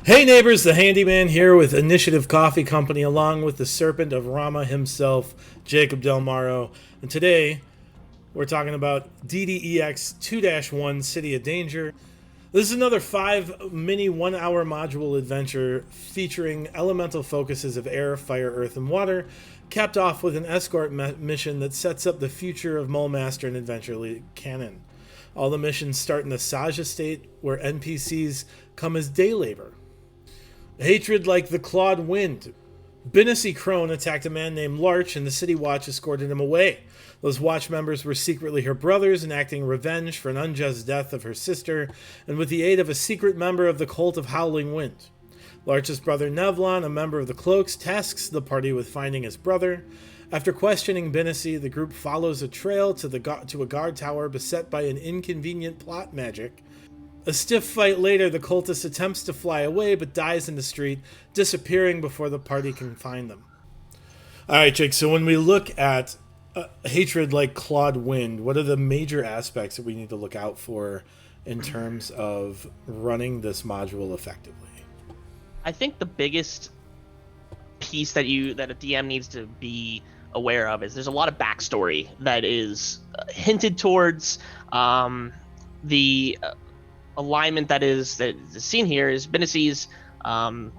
Hey neighbors, the handyman here with Initiative Coffee Company along with the Serpent of Rama himself, Jacob Del Maro. And today we're talking about DDEX-02-01 City of Danger. This is another 5 mini 1-hour module adventure featuring elemental focuses of air, fire, earth, and water, capped off with an escort mission that sets up the future of Mulemaster and Adventure League canon. All the missions start in the Saj Estate, where NPCs come as day labor. Hatred like the clawed wind. Binacy Crone attacked a man named Larch, and the City Watch escorted him away. Those Watch members were secretly her brothers, enacting revenge for an unjust death of her sister, and with the aid of a secret member of the Cult of Howling Wind. Larch's brother Nevlon, a member of the Cloaks, tasks the party with finding his brother. After questioning Binacy, the group follows a trail to a guard tower beset by an inconvenient plot magic. A stiff fight later, the cultist attempts to fly away but dies in the street, disappearing before the party can find them. Alright, Jake, so when we look at hatred like clawed wind, what are the major aspects that we need to look out for in terms of running this module effectively? I think the biggest piece that a DM needs to be aware of is there's a lot of backstory that is hinted towards. The alignment that is seen here is Binacy's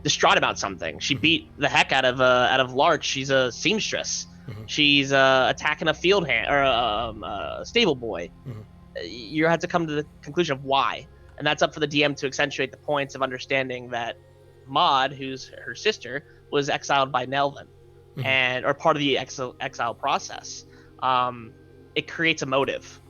distraught about something. She beat the heck out of Larch. She's a seamstress. Mm-hmm. She's attacking a field hand or a stable boy. Mm-hmm. You have to come to the conclusion of why, and that's up for the DM to accentuate the points of understanding that Maud, who's her sister, was exiled by Nelvin, mm-hmm. or part of the exile process. It creates a motive.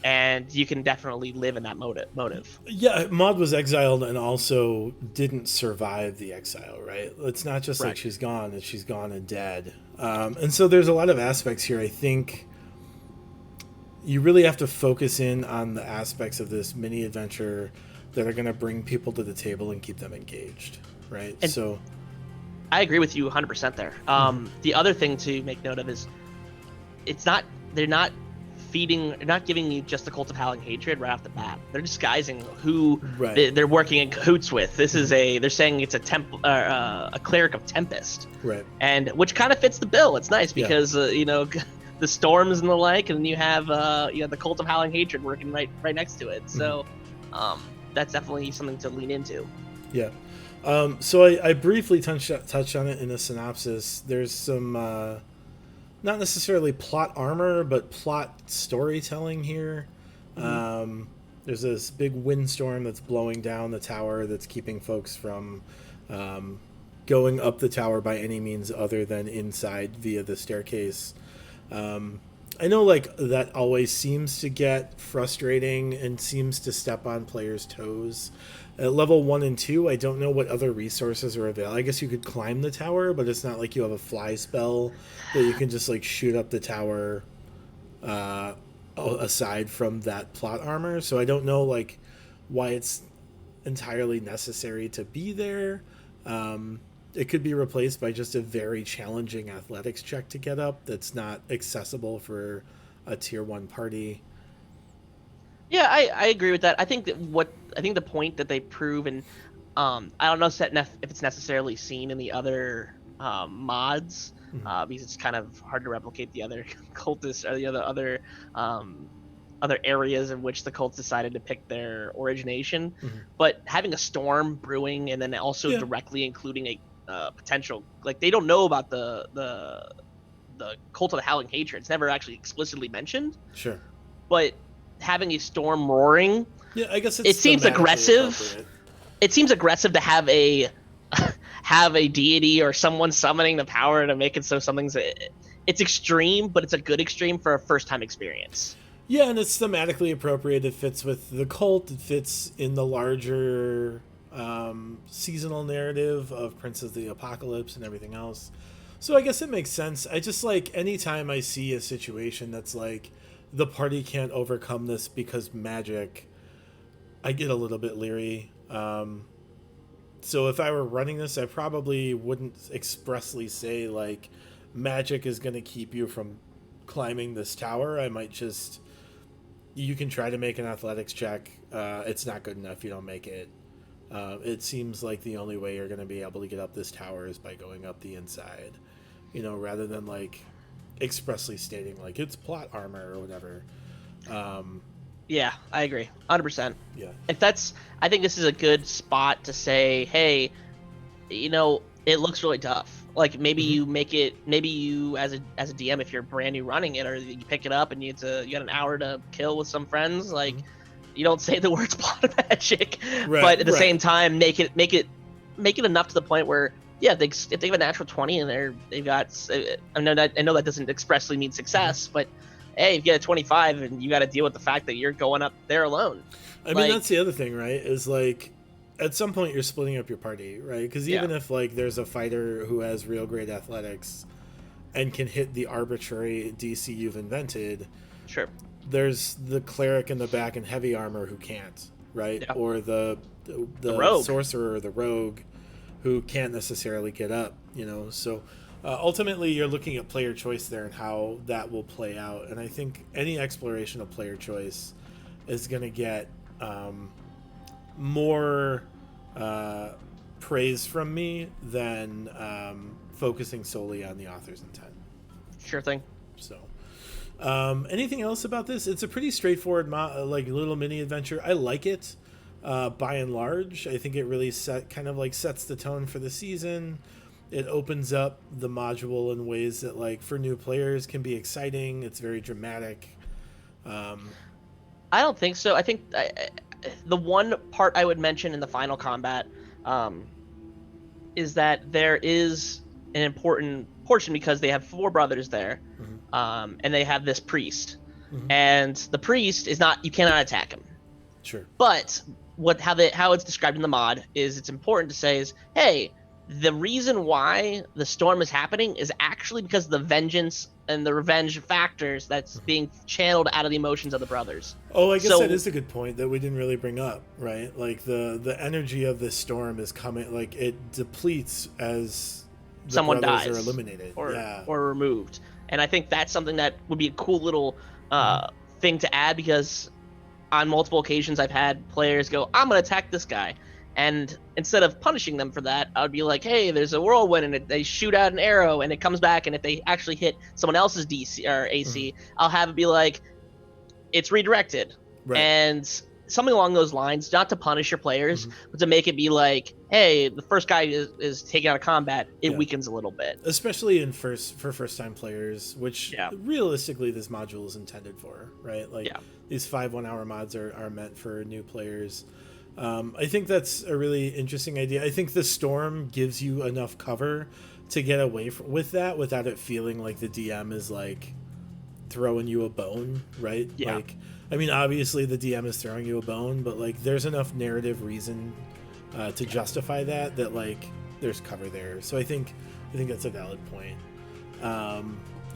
And you can definitely live in that motive. Yeah, Maud was exiled and also didn't survive the exile, right? It's not just like she's gone, and she's gone and dead. And so there's a lot of aspects here. I think you really have to focus in on the aspects of this mini adventure that are going to bring people to the table and keep them engaged, right? And so I agree with you 100% there. The other thing to make note of is they're not giving you just the Cult of Howling Hatred right off the bat. They're disguising who they're working in cahoots with. They're saying it's a cleric of Tempest, right? And which kind of fits the bill. It's nice because the storms and the like, and you have the Cult of Howling Hatred working right next to it. So that's definitely something to lean into. Yeah. So I briefly touched on it in a synopsis. There's some not necessarily plot armor, but plot storytelling here. Mm-hmm. There's this big windstorm that's blowing down the tower that's keeping folks from going up the tower by any means other than inside via the staircase. I know that always seems to get frustrating and seems to step on players' toes. At level 1 and 2, I don't know what other resources are available. I guess you could climb the tower, but it's not like you have a fly spell that you can just shoot up the tower aside from that plot armor. So I don't know why it's entirely necessary to be there. It could be replaced by just a very challenging athletics check to get up that's not accessible for a tier 1 party. Yeah, I agree with that. I think the point that they prove, and I don't know if it's necessarily seen in the other mods, because it's kind of hard to replicate the other cultists or the other areas in which the cults decided to pick their origination. Mm-hmm. But having a storm brewing and then also directly including a potential, they don't know about the Cult of the Howling Hatred. It's never actually explicitly mentioned. Sure. But having a storm roaring, I guess it seems aggressive. It seems aggressive to have a deity or someone summoning the power to make it so something's. It's extreme, but it's a good extreme for a first-time experience. Yeah, and it's thematically appropriate. It fits with the cult. It fits in the larger seasonal narrative of Prince of the Apocalypse and everything else. So I guess it makes sense. I just anytime I see a situation that's the party can't overcome this because magic, I get a little bit leery. So if I were running this, I probably wouldn't expressly say magic is going to keep you from climbing this tower. I might just, you can try to make an athletics check. It's not good enough. You don't make it. It seems like the only way you're going to be able to get up this tower is by going up the inside, rather than like expressly stating like it's plot armor or whatever. Yeah, I agree, 100%. Yeah. I think this is a good spot to say, hey, it looks really tough. Like maybe you make it, maybe you as a DM, if you're brand new running it, or you pick it up and you got an hour to kill with some friends, like you don't say the words plot magic, but at the same time make it enough to the point where if they have a natural 20 and they've got, I know that doesn't expressly mean success, but hey, if you get a 25 and you got to deal with the fact that you're going up there alone. I mean, that's the other thing, right? Is like, at some point you're splitting up your party, right? Because even if like there's a fighter who has real great athletics and can hit the arbitrary DC you've invented, sure, there's the cleric in the back in heavy armor who can't, right? Yeah. Or the sorcerer or the rogue who can't necessarily get up, So ultimately, you're looking at player choice there and how that will play out. And I think any exploration of player choice is going to get more praise from me than focusing solely on the author's intent. Sure thing. So, anything else about this? It's a pretty straightforward, little mini adventure. I like it. By and large, I think it really sets the tone for the season. It opens up the module in ways that, like, for new players can be exciting. It's very dramatic. I don't think so. I think the one part I would mention in the final combat is that there is an important portion because they have 4 brothers there, and they have this priest, and the priest is not, you cannot attack him. Sure. But how it's described in the mod is, it's important to say is, hey, the reason why the storm is happening is actually because of the vengeance and the revenge factors that's being channeled out of the emotions of the brothers. Oh, I guess that is a good point that we didn't really bring up, right? Like the energy of this storm is coming, like it depletes as the someone brothers dies are eliminated or removed. And I think that's something that would be a cool little thing to add, because on multiple occasions I've had players go, I'm going to attack this guy. And instead of punishing them for that, I would be like, hey, there's a whirlwind, and they shoot out an arrow, and it comes back, and if they actually hit someone else's DC or AC, I'll have it be like, it's redirected. Right. And something along those lines, not to punish your players, but to make it be like, hey, the first guy is taken out of combat, it weakens a little bit. Especially for first-time players, which realistically this module is intended for, right? Like these 5 1-hour mods are meant for new players. I think that's a really interesting idea. I think the storm gives you enough cover to get away with that without it feeling like the DM is like throwing you a bone, right? Yeah. Like, I mean, obviously the DM is throwing you a bone, but like there's enough narrative reason to justify that like there's cover there. So I think that's a valid point.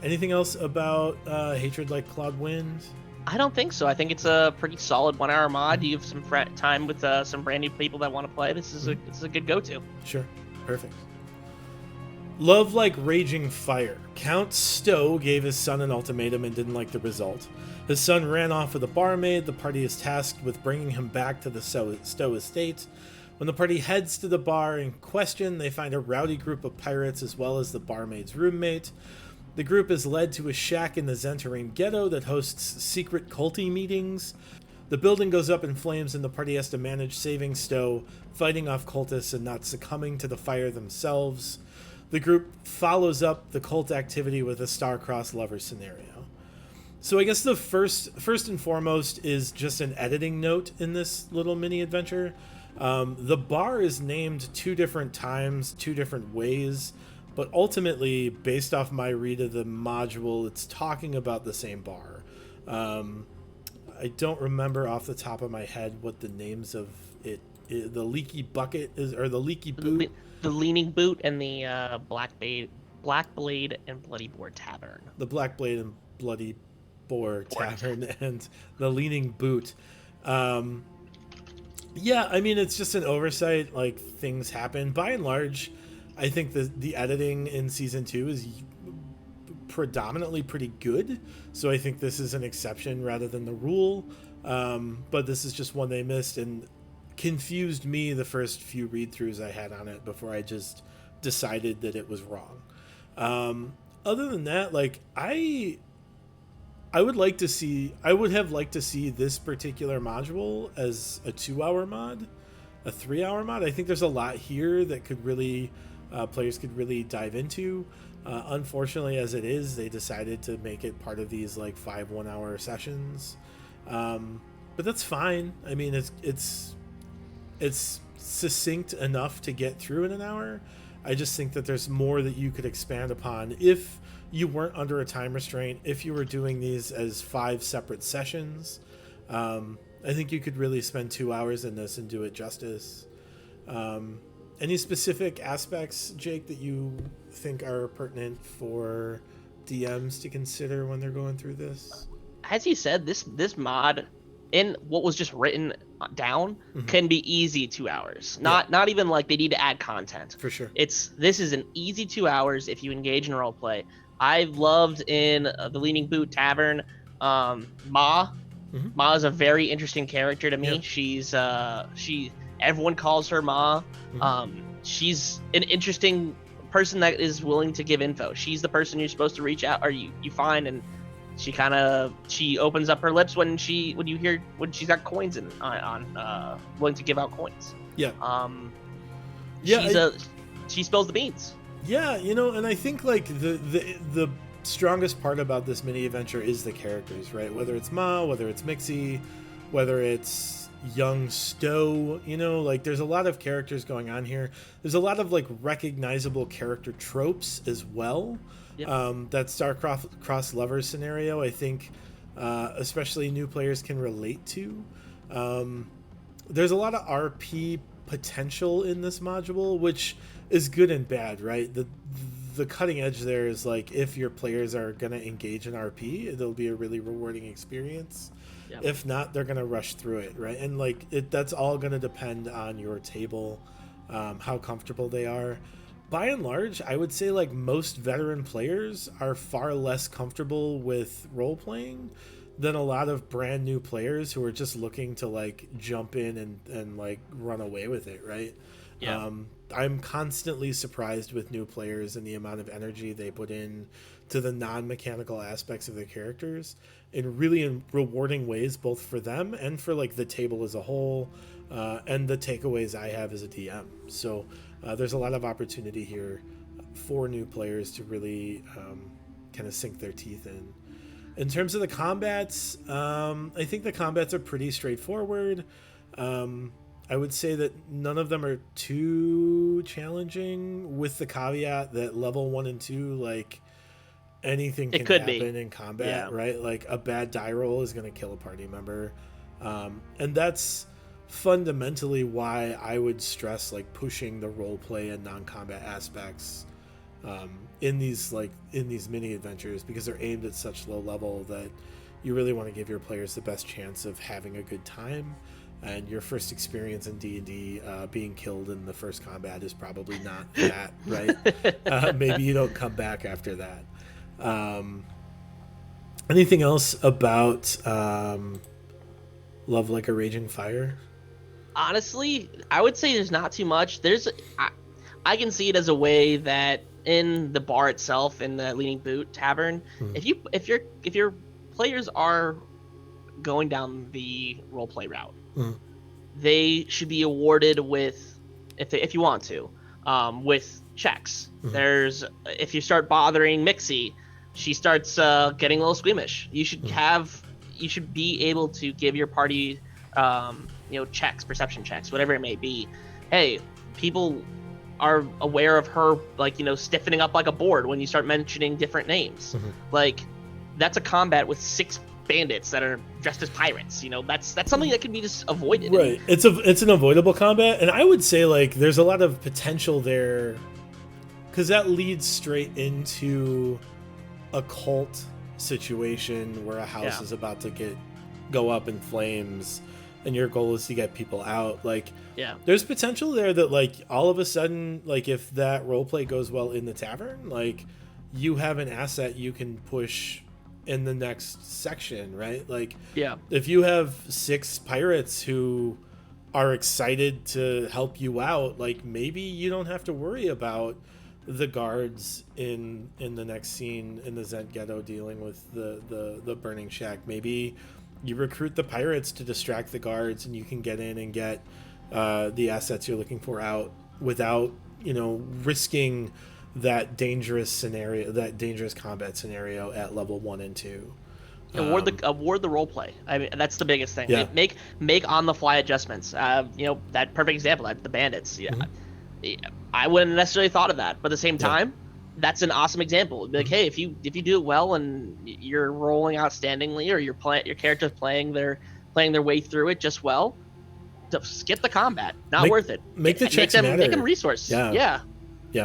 Anything else about Hatred Like Cloud Wind? I don't think so. I think it's a pretty solid 1-hour mod. You have some time with some brand new people that want to play. This is a good go-to. Sure. Perfect. Love Like Raging Fire. Count Stowe gave his son an ultimatum and didn't like the result. His son ran off with a barmaid. The party is tasked with bringing him back to the Stowe estate. When the party heads to the bar in question, they find a rowdy group of pirates as well as the barmaid's roommate. The group is led to a shack in the Zentarim ghetto that hosts secret culty meetings. The building goes up in flames and the party has to manage saving Stowe, fighting off cultists and not succumbing to the fire themselves. The group follows up the cult activity with a star-crossed lover scenario. So I guess the first and foremost is just an editing note in this little mini adventure. The bar is named 2 different times, 2 different ways. But ultimately, based off my read of the module, it's talking about the same bar. I don't remember off the top of my head what the names of it is. The Leaky Bucket is, or the Leaky Boot. The Leaning Boot and the Black Blade and Bloody Boar Tavern. The Black Blade and Bloody Boar Tavern and the Leaning Boot. Yeah, I mean, it's just an oversight. Like, things happen. By and large, I think the editing in season 2 is predominantly pretty good, so I think this is an exception rather than the rule. But this is just one they missed, and confused me the first few read-throughs I had on it before I just decided that it was wrong. Other than that, like I would have liked to see this particular module as a 2-hour mod, a 3-hour mod. I think there's a lot here that could really players could really dive into. Unfortunately, as it is, they decided to make it part of these like 5 1-hour sessions. But that's fine. I mean, it's succinct enough to get through in an hour. I just think that there's more that you could expand upon if you weren't under a time restraint, if you were doing these as 5 separate sessions. I think you could really spend 2 hours in this and do it justice. Any specific aspects, Jake, that you think are pertinent for DMs to consider when they're going through this? As you said, this mod in what was just written down can be easy 2 hours. Not even like they need to add content. For sure. This is an easy 2 hours if you engage in role play. I've loved in the Leaning Boot Tavern, Ma. Ma is a very interesting character to me. Yeah. Everyone calls her Ma. She's an interesting person that is willing to give info. She's the person you're supposed to reach out, or you find, and she opens up her lips when she's got coins on willing to give out coins. Yeah. She spills the beans. Yeah, and I think like the strongest part about this mini adventure is the characters, right? Whether it's Ma, whether it's Mixie, whether it's young Stowe, like there's a lot of characters going on here. There's a lot of like recognizable character tropes as well. Yep. That star-crossed lovers scenario, I think, especially new players can relate to. There's a lot of RP potential in this module, which is good and bad, right? The cutting edge there is like if your players are going to engage in RP, it'll be a really rewarding experience. Yep. If not, they're going to rush through it, right? And like that's all going to depend on your table, how comfortable they are. By and large, I would say like most veteran players are far less comfortable with role playing than a lot of brand new players who are just looking to like jump in and like run away with it, right? Yeah. I'm constantly surprised with new players and the amount of energy they put in to the non-mechanical aspects of their characters in really rewarding ways, both for them and for like the table as a whole, and the takeaways I have as a DM. So there's a lot of opportunity here for new players to really kind of sink their teeth in. In terms of the combats, I think the combats are pretty straightforward. I would say that none of them are too challenging, with the caveat that level 1 and 2, like anything can happen in combat, right? Like a bad die roll is going to kill a party member. And that's fundamentally why I would stress like pushing the role play and non-combat aspects in these mini adventures, because they're aimed at such low level that you really want to give your players the best chance of having a good time. And your first experience in D&D being killed in the first combat is probably not that, right? Maybe you don't come back after that. Anything else about Love Like a Raging Fire? Honestly, I would say there's not too much. I can see it as a way that in the bar itself, in the Leaning Boot Tavern, if your players are going down the roleplay route, they should be awarded with, if you want to, with checks. If you start bothering Mixie, she starts getting a little squeamish. You should be able to give your party checks, perception checks, whatever it may be. Hey, people are aware of her, stiffening up like a board when you start mentioning different names. Like, that's a combat with 6 bandits that are dressed as pirates. That's something that can be just avoided. Right. It's an avoidable combat, and I would say like there's a lot of potential there, because that leads straight into a cult situation where a house is about to go up in flames, and your goal is to get people out. Like, there's potential there that like all of a sudden, like if that roleplay goes well in the tavern, like you have an asset you can push in the next section, right? Like, if you have 6 pirates who are excited to help you out, like maybe you don't have to worry about the guards in the next scene in the Zent Ghetto dealing with the burning shack. Maybe you recruit the pirates to distract the guards, and you can get in and get the assets you're looking for out without, you know, risking that dangerous scenario, that dangerous combat scenario at level 1 and 2. Award the role play. I mean, that's the biggest thing. Yeah. Make on the fly adjustments. You know, that perfect example, the bandits. Yeah, Mm-hmm. I wouldn't necessarily thought of that, but at the same time, that's an awesome example. It'd be like, Mm-hmm. hey, if you do it well and you're rolling outstandingly, or your character's playing their way through it just well, skip the combat. Not worth it. Make the checks matter. Make them resource. Yeah.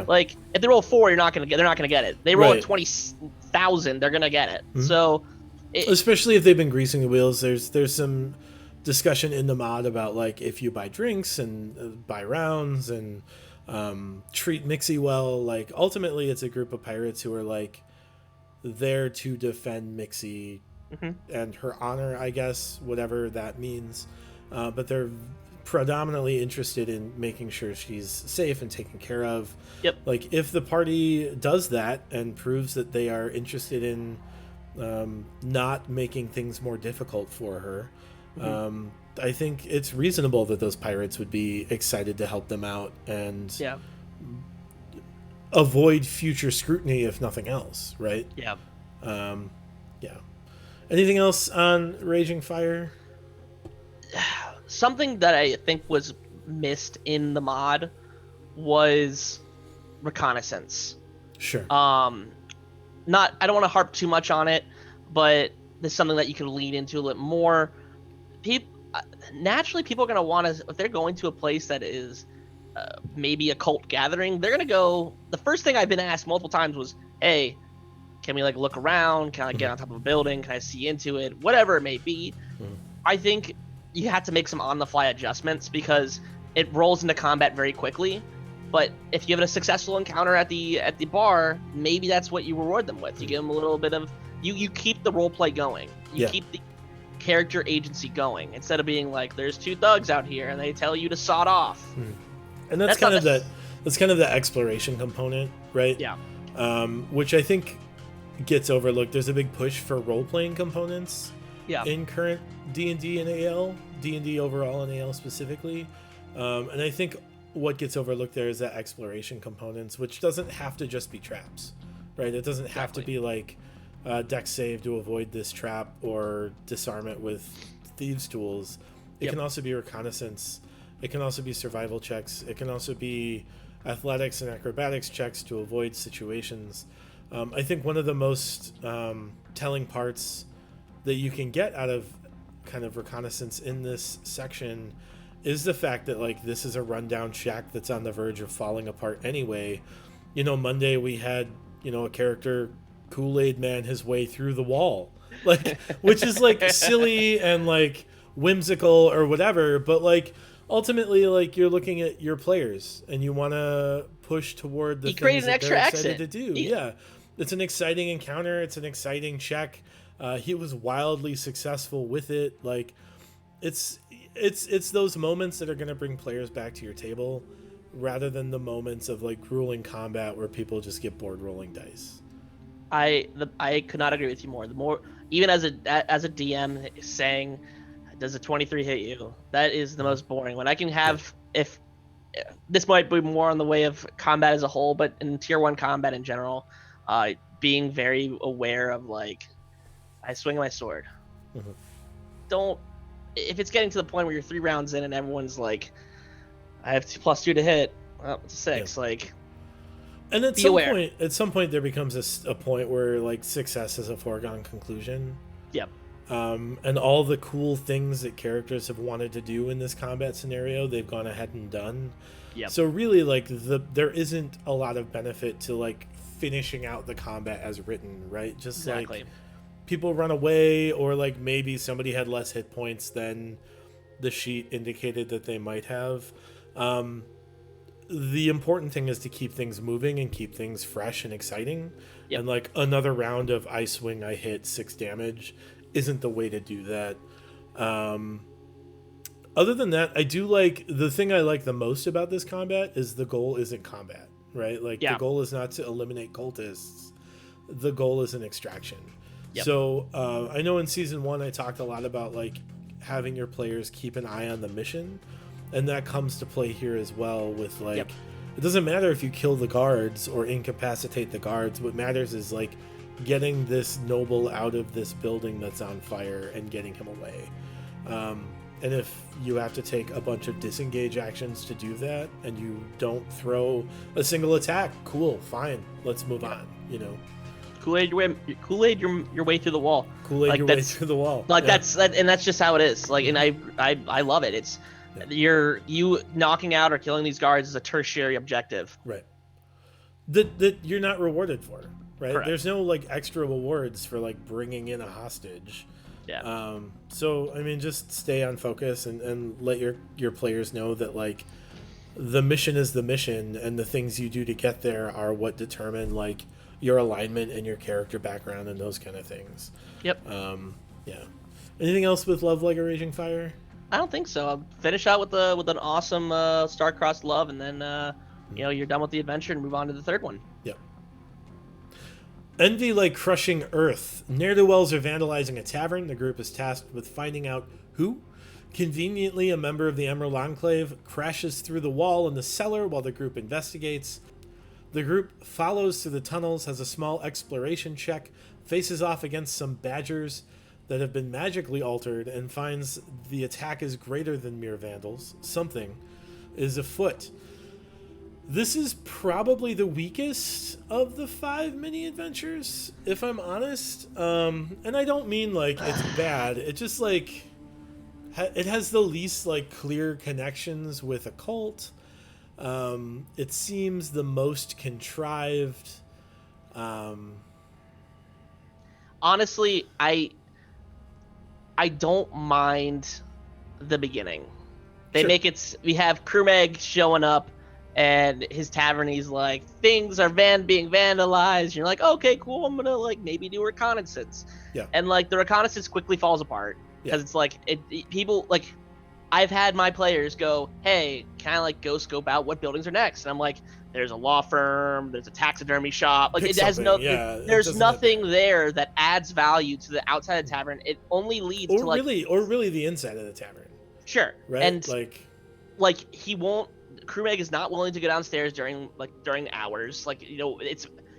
Like if they roll 4, they're not gonna get it. They roll Right. 20,000, they're gonna get it. Mm-hmm. So, especially if they've been greasing the wheels, there's some discussion in the mod about like if you buy drinks and buy rounds and treat Mixie well, like ultimately it's a group of pirates who are like there to defend Mixie and her honor, I guess, whatever that means. But they're predominantly interested in making sure she's safe and taken care of. Yep. Like if the party does that and proves that they are interested in not making things more difficult for her, I think it's reasonable that those pirates would be excited to help them out and avoid future scrutiny, if nothing else, right? Yeah. Yeah. Anything else on Raging Fire? Something that I think was missed in the mod was reconnaissance. Sure. I don't want to harp too much on it, but there's something that you can lean into a little more. Naturally, people are going to want to, if they're going to a place that is maybe a cult gathering, they're going to go, the first thing I've been asked multiple times was, hey, can we like look around? Can I get on top of a building? Can I see into it? Whatever it may be. I think you have to make some on-the-fly adjustments because it rolls into combat very quickly. But if you have a successful encounter at the bar, maybe that's what you reward them with. You give them a little bit of you keep the role play going. You keep the character agency going instead of being like, there's 2 thugs out here and they tell you to sod off. And that's kind of the exploration component, right? Yeah. Which I think gets overlooked. There's a big push for role playing components. Yeah. In current D&D and AL, D&D overall and AL specifically, and I think what gets overlooked there is that exploration components, which doesn't have to just be traps, right? It doesn't have to be like dex save to avoid this trap or disarm it with thieves tools. It can also be reconnaissance. It can also be survival checks. It can also be athletics and acrobatics checks to avoid situations. I think one of the most telling parts that you can get out of kind of reconnaissance in this section is the fact that like this is a rundown shack that's on the verge of falling apart anyway. You know, Monday we had, you know, a character Kool-Aid man his way through the wall, like, which is like silly and like whimsical or whatever, but like ultimately like you're looking at your players and you want to push toward the things that they're excited to do. Yeah, it's an exciting encounter. It's an exciting check. He was wildly successful with it. Like, it's those moments that are going to bring players back to your table, rather than the moments of like grueling combat where people just get bored rolling dice. I could not agree with you more. The more, even as a DM saying, does a 23 hit you? That is the most boring. When I can have, if this might be more on the way of combat as a whole, but in tier 1 combat in general, being very aware of like, I swing my sword. Don't, if it's getting to the point where you're 3 rounds in and everyone's like, I have +2 to hit, well, it's a 6. Like, and at some point there becomes a point where like success is a foregone conclusion. Yep. And all the cool things that characters have wanted to do in this combat scenario, they've gone ahead and done. Yep. So really, like, there isn't a lot of benefit to like finishing out the combat as written, right? Just like people run away, or like maybe somebody had less hit points than the sheet indicated that they might have. The important thing is to keep things moving and keep things fresh and exciting. Yep. And like another round of I swing, I hit 6 damage isn't the way to do that. Other than that, I do like the thing I like the most about this combat is the goal isn't combat, right? Like the Yeah. goal is not to eliminate cultists. The goal is an extraction. Yep. So I know in season 1 I talked a lot about like having your players keep an eye on the mission, and that comes to play here as well with like Yep. it doesn't matter if you kill the guards or incapacitate the guards. What matters is like getting this noble out of this building that's on fire and getting him away. And if you have to take a bunch of disengage actions to do that, and you don't throw a single attack, cool, fine, let's move on. You know, Kool-Aid your way through the wall. Kool-Aid Like, your way that's- through the wall. Like Yeah. that's just how it is. Like, and I love it. It's you knocking out or killing these guards is a tertiary objective. Right. That you're not rewarded for, right? Correct. There's no like extra rewards for like bringing in a hostage. Yeah. So I mean, just stay on focus and let your players know that like the mission is the mission, and the things you do to get there are what determine like your alignment and your character background and those kind of things. Yep. Yeah. Anything else with Love Like a Raging Fire? I don't think so. I'll finish out with an awesome star-crossed love, and then you're done with the adventure and move on to the third one. Yep. Envy like crushing earth. Ne'er-do-wells are vandalizing a tavern. The group is tasked with finding out who. Conveniently, a member of the Emerald Enclave crashes through the wall in the cellar while the group investigates. The group follows through the tunnels, has a small exploration check, faces off against some badgers that have been magically altered, and finds the attack is greater than mere vandals. Something is afoot. This is probably the weakest of the 5 mini adventures, if I'm honest. And I don't mean like it's bad. It just like it has the least like clear connections with a cult. It seems the most contrived. Honestly, I don't mind the beginning. They Sure. make it. We have Krumeg showing up, and his tavern. He's like, things are being vandalized. And you're like, okay, cool. I'm gonna like maybe do reconnaissance. Yeah. And like the reconnaissance quickly falls apart because it's like people like. I've had my players go, hey, can I like go scope out what buildings are next? And I'm like, there's a law firm, there's a taxidermy shop. Like Pick it has no, something, yeah, it there's doesn't nothing there that adds value to the outside of the tavern. It only leads to like really the inside of the tavern, sure, right? and like he won't. Krumeg is not willing to go downstairs during hours. Like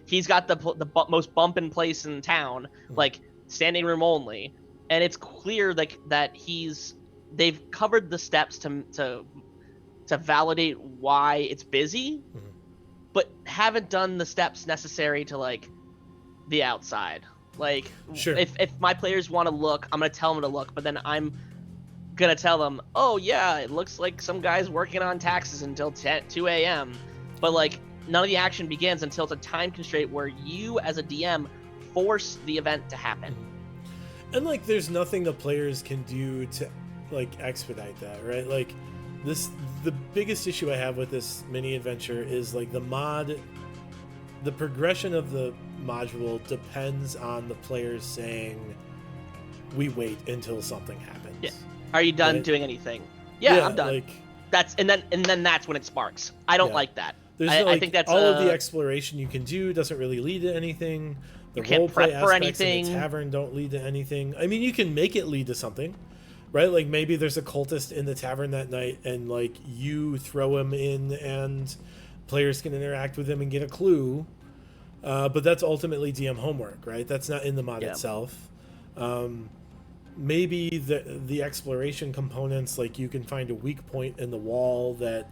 he's got the most bumpin' place in town, like standing room only, and it's clear like that they've covered the steps to validate why it's busy, but haven't done the steps necessary to like the outside. Like Sure. if my players want to look, I'm gonna tell them to look, but then I'm gonna tell them, oh yeah, it looks like some guy's working on taxes until 2 a.m. But like none of the action begins until it's a time constraint where you as a DM force the event to happen. And like there's nothing the players can do to like expedite that, right? Like the biggest issue I have with this mini adventure is like the progression of the module depends on the players saying we wait until something happens. Yeah. Are you done doing anything? Yeah, I'm done. Like, And then that's when it sparks. I don't like that. I think that's all of the exploration you can do doesn't really lead to anything. The you can't roleplay prep for aspects anything. in the tavern don't lead to anything. I mean, you can make it lead to something, right? Like maybe there's a cultist in the tavern that night, and like you throw him in, and players can interact with him and get a clue. But that's ultimately DM homework, right? That's not in the mod itself. Maybe the exploration components, like you can find a weak point in the wall that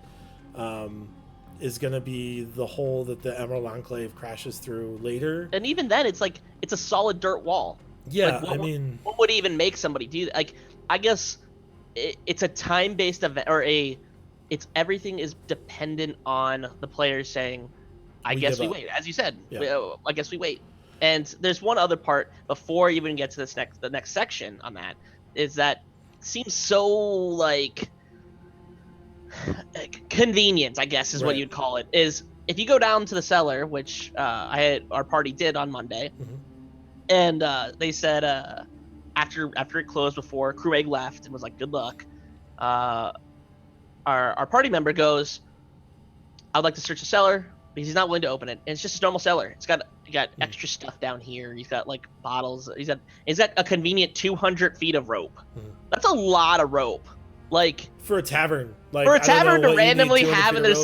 is going to be the hole that the Emerald Enclave crashes through later. And even then, it's like it's a solid dirt wall. Yeah, like, what would even make somebody do that? Like, I guess it's a time-based event, or it's everything is dependent on the players saying, "I guess we wait." As you said, I guess we wait. And there's one other part before I even get to the next section on that, is that it seems so like convenient, I guess is what you'd call it, is if you go down to the cellar, which our party did on Monday, and they said after it closed before Krumeg left and was like, good luck, our party member goes, "I'd like to search the cellar," because he's not willing to open it. And it's just a normal cellar. It's got extra stuff down here. He's got like bottles. He's got a convenient 200 feet of rope. That's a lot of rope. Like for a tavern, to randomly have in their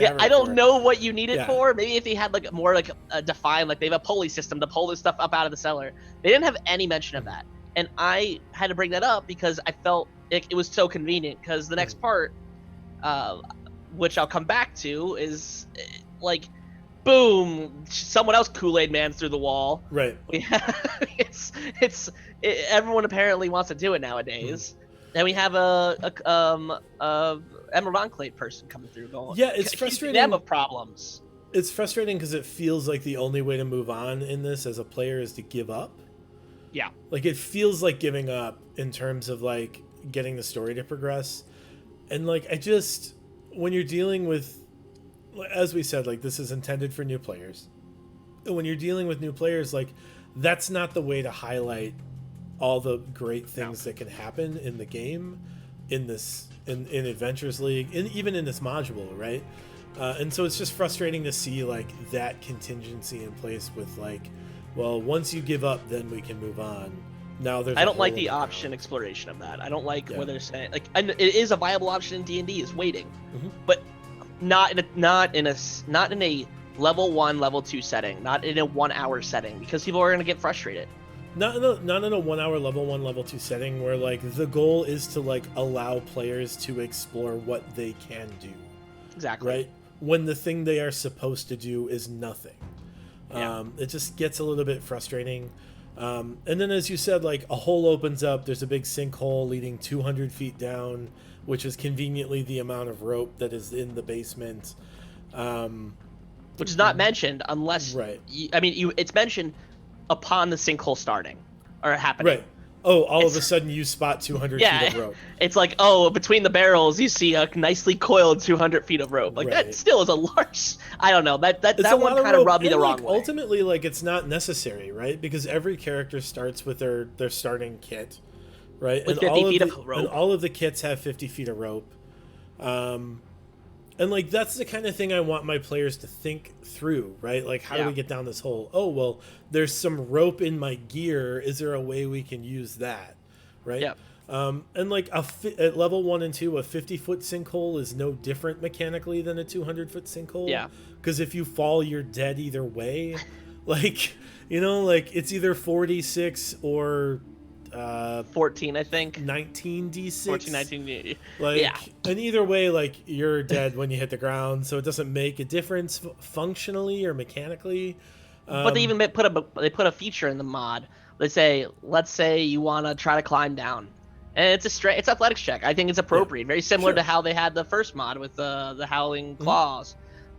yeah, I don't know what you need it for. Maybe if they had like more like a defined, like they have a pulley system to pull this stuff up out of the cellar. They didn't have any mention of that, and I had to bring that up because I felt it was so convenient. Because the next part, which I'll come back to, is like, boom, someone else Kool-Aid Man's through the wall. Right. Everyone apparently wants to do it nowadays. And we have a Emerald Enclave person coming through going. Yeah, it's frustrating. Them of problems. It's frustrating because it feels like the only way to move on in this as a player is to give up. Yeah. Like it feels like giving up in terms of like getting the story to progress. And like when you're dealing with, as we said, like this is intended for new players. And when you're dealing with new players, like that's not the way to highlight all the great things that can happen in the game, in Adventures League, and even in this module, right? And so it's just frustrating to see like that contingency in place with like, well, once you give up, then we can move on. Now I don't like the option exploration of that. I don't like where they're saying like, and it is a viable option in D&D is waiting, but not in a level 1, level 2 setting, not in a 1 hour setting, because people are going to get frustrated. Not in a 1 hour level 1, level 2 setting where like the goal is to like allow players to explore what they can do. Exactly. Right? When the thing they are supposed to do is nothing. Yeah. It just gets a little bit frustrating. And then as you said, like a hole opens up, there's a big sinkhole leading 200 feet down, which is conveniently the amount of rope that is in the basement. Which is not mentioned unless it's mentioned upon the sinkhole starting or happening. Right. Oh, all of a sudden you spot 200 feet of rope. It's like, oh, between the barrels you see a nicely coiled 200 feet of rope. Like that still is a large. I don't know. That one kind of rubbed me the wrong way. Ultimately, like it's not necessary, right? Because every character starts with their starting kit, right? With 50 feet of rope. And all of the kits have 50 feet of rope. And like that's the kind of thing I want my players to think through, right? Like how do we get down this hole? Oh, well, there's some rope in my gear. Is there a way we can use that, right? Yeah. And like at level 1 and 2, a 50-foot sinkhole is no different mechanically than a 200-foot sinkhole. Yeah. Because if you fall, you're dead either way. Like, you know, like it's either 46 or 14, I think. 19d6. 14, 19. Like, and either way, like you're dead when you hit the ground, so it doesn't make a difference functionally or mechanically. But they even put a feature in the mod. Let's say you want to try to climb down, and it's athletics check. I think it's appropriate, very similar to how they had the first mod with the Howling Claws.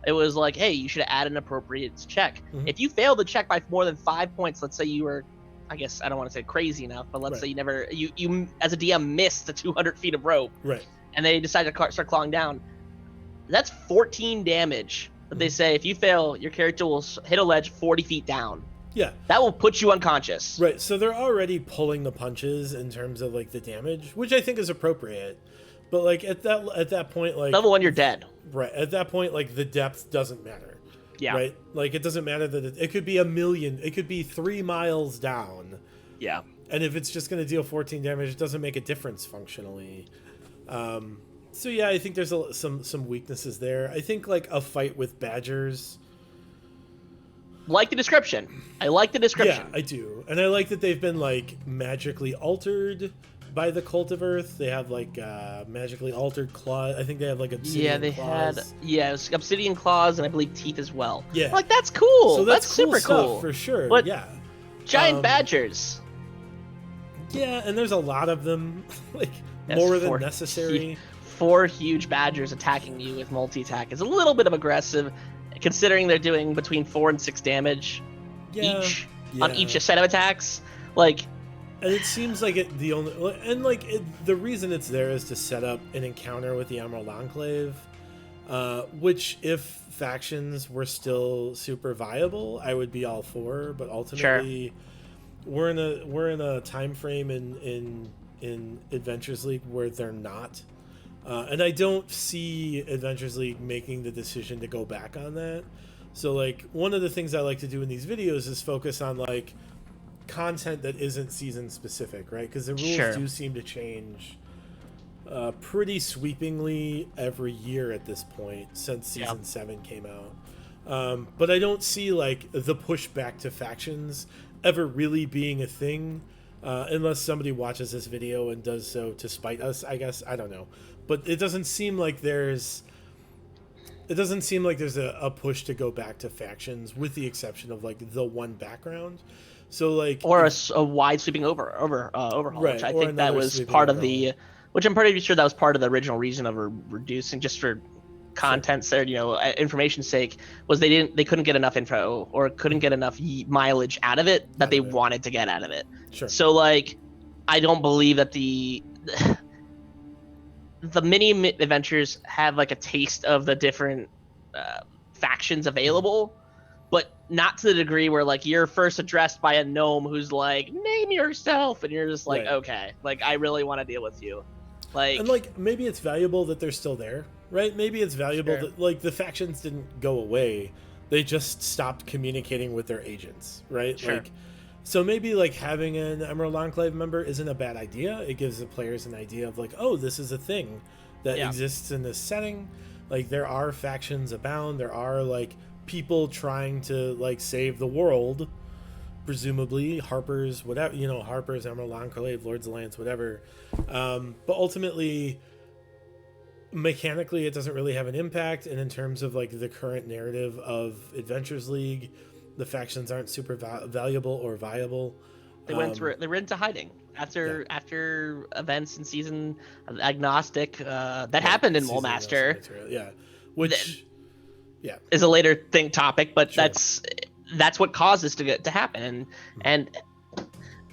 It was like, hey, you should add an appropriate check. If you fail the check by more than 5 points, let's say you were, I guess I don't want to say crazy enough, but let's say you as a DM missed the 200 feet of rope, right? And they decide to start clawing down. That's 14 damage. But they say if you fail, your character will hit a ledge 40 feet down. Yeah, that will put you unconscious. Right. So they're already pulling the punches in terms of like the damage, which I think is appropriate. But like at that point, like level 1, you're dead. Right. At that point, like the depth doesn't matter. Yeah. Right. Like it doesn't matter that it could be 1,000,000. It could be 3 miles down. Yeah. And if it's just going to deal 14 damage, it doesn't make a difference functionally. So yeah, I think there's some weaknesses there. I think like a fight with badgers. Like the description. I like the description. Yeah, I do. And I like that they've been like magically altered by the Cult of Earth. They have like magically altered claws. I think they have like obsidian claws. Obsidian claws and I believe teeth as well. Yeah. Like that's cool. So that's cool super stuff, cool. For sure. But yeah. Giant badgers. Yeah, and there's a lot of them. Like more than necessary. 4 huge badgers attacking you with multi-attack is a little bit of aggressive, considering they're doing between 4 and 6 damage each on each set of attacks. Like, and it seems like the reason it's there is to set up an encounter with the Emerald Enclave, which if factions were still super viable, I would be all for. But ultimately, we're in a time frame in Adventures League where they're not. And I don't see Adventures League making the decision to go back on that. So like one of the things I like to do in these videos is focus on like content that isn't season specific, right? Because the rules do seem to change pretty sweepingly every year at this point since season 7 came out. But I don't see like the pushback to factions ever really being a thing, unless somebody watches this video and does so to spite us, I guess. I don't know, but it doesn't seem like there's a push to go back to factions, with the exception of like the one background. So like, or a wide sweeping overhaul, right, which I think that was part of the, which I'm pretty sure that was part of the original reason of reducing, just for content's there, information's sake, was they couldn't get enough info or couldn't get enough mileage out of it that they wanted to get out of it. So like, I don't believe that the mini adventures have like a taste of the different factions available, but not to the degree where like you're first addressed by a gnome who's like, name yourself, and you're just like, okay, like I really want to deal with you. Like, and like maybe it's valuable that they're still there, right? Maybe it's valuable that like the factions didn't go away, they just stopped communicating with their agents, right? Like, so maybe like having an Emerald Enclave member isn't a bad idea. It gives the players an idea of like, oh, this is a thing that exists in this setting. Like there are factions abound. There are like people trying to like save the world, presumably Harper's, whatever, Harper's, Emerald Enclave, Lords Alliance, whatever. But ultimately, mechanically, it doesn't really have an impact. And in terms of like the current narrative of Adventures League, the factions aren't super valuable or viable. They went into hiding after events in season agnostic that happened in Molemaster. Which is a later topic, but that's what caused this to happen. And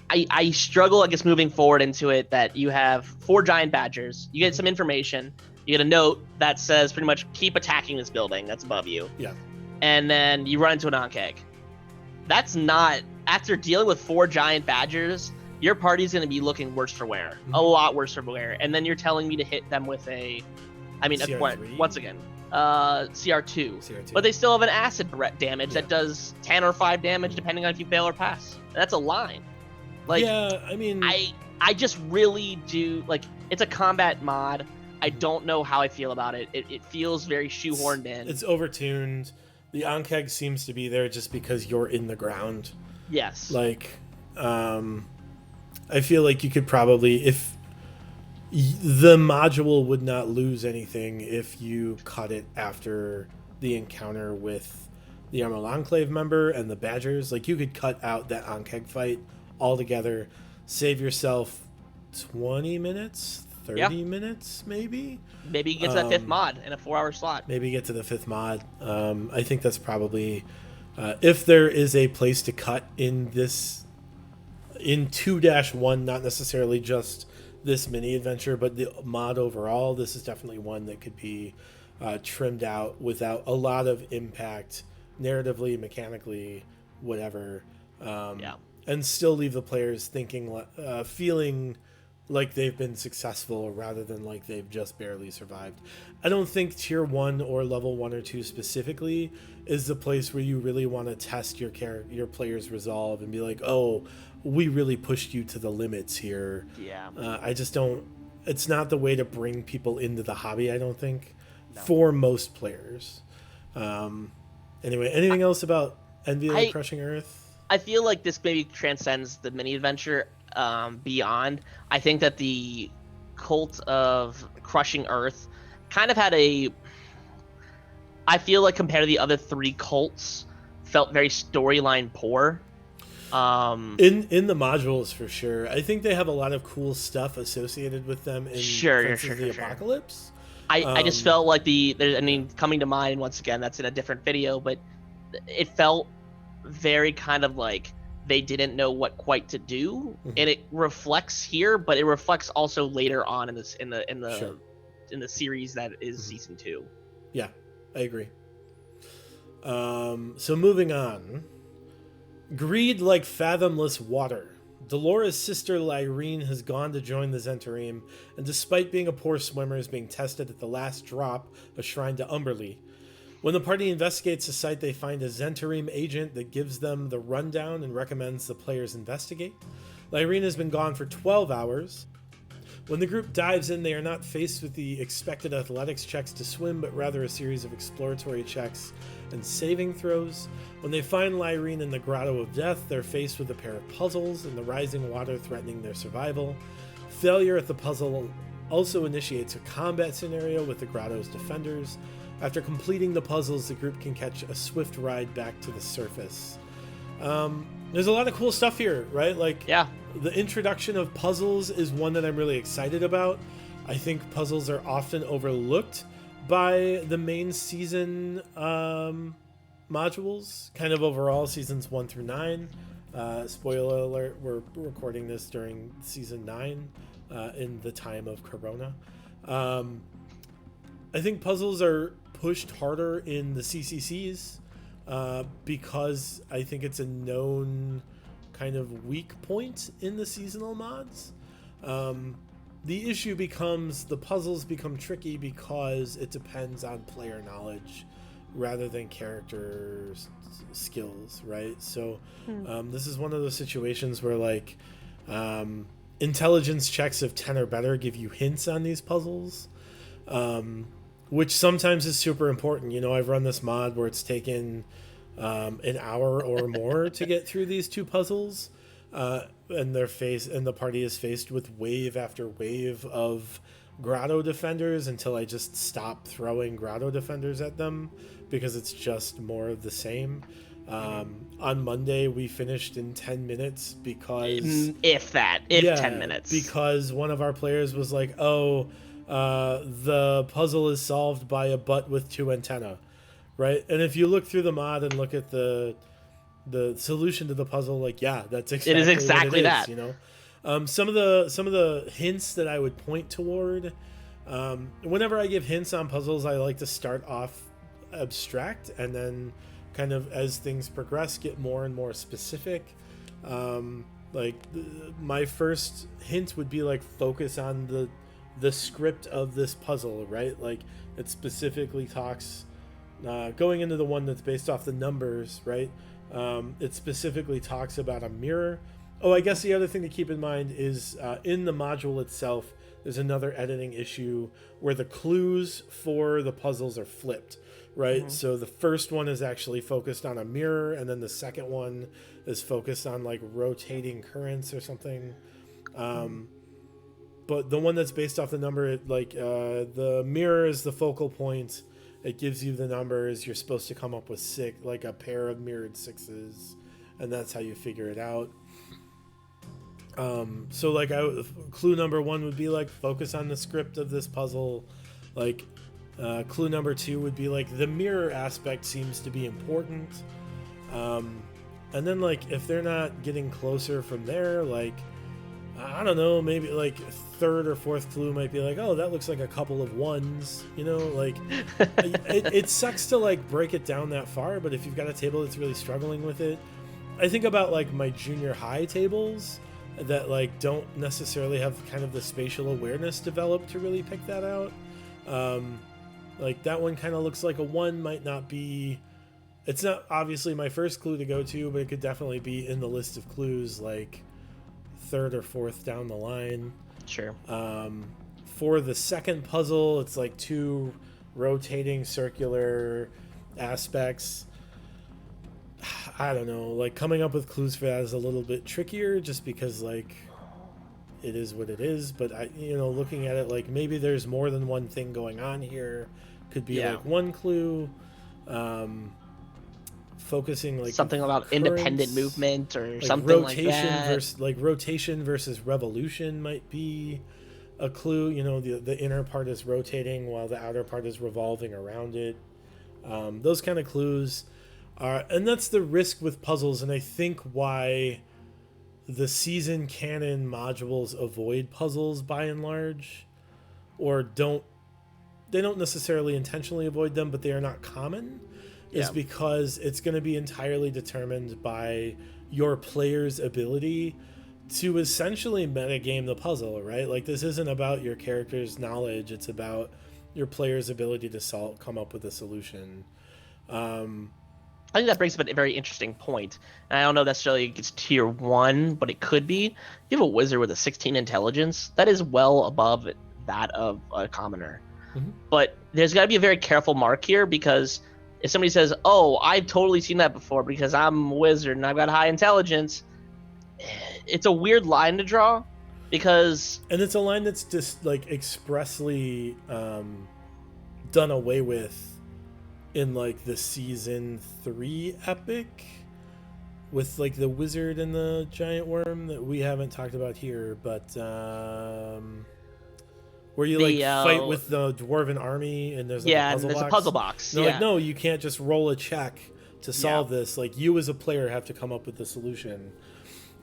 I struggle, I guess, moving forward into it, that you have 4 giant badgers, you get some information, you get a note that says pretty much keep attacking this building that's above you, and then you run into an Ankeg. That's not, after dealing with 4 giant badgers, your party's going to be looking worse for wear, a lot worse for wear. And then you're telling me to hit them with once again, CR2, but they still have an acid damage that does 10 or 5 damage depending on if you fail or pass. That's a line. Like, I just really do, like, it's a combat mod. I don't know how I feel about it. It feels very shoehorned in. It's overtuned. The Ankeg seems to be there just because you're in the ground. Yes. Like, I feel like you could probably, if the module would not lose anything if you cut it after the encounter with the Emerald Enclave member and the Badgers. Like, you could cut out that Ankeg fight altogether, save yourself 20 minutes, 30 minutes, maybe you get to that 5th mod in a 4-hour slot. Maybe get to the 5th mod. I think that's probably, if there is a place to cut in 2-1, not necessarily just this mini adventure, but the mod overall, this is definitely one that could be trimmed out without a lot of impact narratively, mechanically, whatever, and still leave the players thinking, feeling like they've been successful rather than like they've just barely survived. I don't think tier 1 or level 1 or 2 specifically is the place where you really want to test your players' resolve and be like, oh, we really pushed you to the limits here. I just don't, it's not the way to bring people into the hobby, I don't think, for most players. Anyway, anything else about Envy of the Crushing Earth? I feel like this maybe transcends the mini adventure beyond. I think that the cult of Crushing Earth kind of had I feel like compared to the other 3 cults, felt very storyline poor. In the modules, for sure. I think they have a lot of cool stuff associated with them in the Apocalypse. I just felt like coming to mind once again, that's in a different video, but it felt very kind of like they didn't know what quite to do, and it reflects here, but it reflects also later on in the series that is season 2. Yeah, I agree. So moving on, greed like fathomless water, Dolores' sister Lyrene has gone to join the Zentarim, and despite being a poor swimmer, is being tested at the last drop, a shrine to Umberlee. When the party investigates the site, they find a Zentarim agent that gives them the rundown and recommends the players investigate. Lyrene has been gone for 12 hours. When the group dives in, they are not faced with the expected athletics checks to swim, but rather a series of exploratory checks and saving throws. When they find Lyrene in the Grotto of Death, they're faced with a pair of puzzles and the rising water threatening their survival. Failure at the puzzle also initiates a combat scenario with the Grotto's defenders. After completing the puzzles, the group can catch a swift ride back to the surface. There's a lot of cool stuff here, right? Like, Yeah. The introduction of puzzles is one that I'm really excited about. I think puzzles are often overlooked by the main season modules, kind of overall, seasons 1 through 9. Spoiler alert, we're recording this during season 9 in the time of Corona. I think puzzles are pushed harder in the CCCs because I think it's a known kind of weak point in the seasonal mods. The issue becomes the puzzles become tricky because it depends on player knowledge rather than character skills, right? So this is one of those situations where like intelligence checks of 10 or better give you hints on these puzzles, which sometimes is super important. You know, I've run this mod where it's taken an hour or more to get through these 2 puzzles, and the party is faced with wave after wave of Grotto defenders until I just stop throwing Grotto defenders at them because it's just more of the same. On Monday we finished in 10 minutes because 10 minutes, because one of our players was like, the puzzle is solved by a butt with 2 antennae. Right, and if you look through the mod and look at the solution to the puzzle, like, yeah, that's exactly it is exactly what it that. is, you know, some of the hints that I would point toward. Whenever I give hints on puzzles, I like to start off abstract and then kind of as things progress, get more and more specific. My first hint would be like focus on the script of this puzzle, right? Like it specifically talks. Going into the one that's based off the numbers, right? It specifically talks about a mirror. Oh, I guess the other thing to keep in mind is in the module itself, there's another editing issue where the clues for the puzzles are flipped, right? Mm-hmm. So the first one is actually focused on a mirror, and then the second one is focused on like rotating currents or something. But the one that's based off the number, the mirror is the focal point. It gives you the numbers. You're supposed to come up with 6, like a pair of mirrored 6s, and that's how you figure it out. So like clue number 1 would be like focus on the script of this puzzle. Like clue number 2 would be like the mirror aspect seems to be important. And then like if they're not getting closer from there, like I don't know, maybe like 3rd or 4th clue might be like, oh, that looks like a couple of 1s, you know, like it sucks to like break it down that far, but if you've got a table that's really struggling with it, I think about like my junior high tables that like don't necessarily have kind of the spatial awareness developed to really pick that out. Like that one kind of looks like a 1, might not be, it's not obviously my first clue to go to, but it could definitely be in the list of clues like 3rd or 4th down the line. Sure. For the second puzzle, it's like 2 rotating circular aspects. I don't know, like coming up with clues for that is a little bit trickier just because like it is what it is, but looking at it, like maybe there's more than one thing going on here. Could be like 1 clue, focusing like something about currents, independent movement or like something like that. Rotation versus revolution might be a clue. You know, the inner part is rotating while the outer part is revolving around it. Those kind of clues are, and that's the risk with puzzles, and I think why the season canon modules avoid puzzles by and large, or don't necessarily intentionally avoid them, but they are not common, is because it's going to be entirely determined by your player's ability to essentially metagame the puzzle, right? Like, this isn't about your character's knowledge, it's about your player's ability to come up with a solution. I think that brings up a very interesting point. And I don't know necessarily it's tier 1, but it could be. You have a wizard with a 16 intelligence. That is well above that of a commoner. Mm-hmm. But there's got to be a very careful mark here, because if somebody says, oh, I've totally seen that before because I'm a wizard and I've got high intelligence, it's a weird line to draw, because... And it's a line that's just, like, expressly done away with in, like, the season 3 epic with, like, the wizard and the giant worm that we haven't talked about here, but where you fight with the dwarven army and there's like a puzzle box. And they're like, no, you can't just roll a check to solve this. Like, you as a player have to come up with the solution.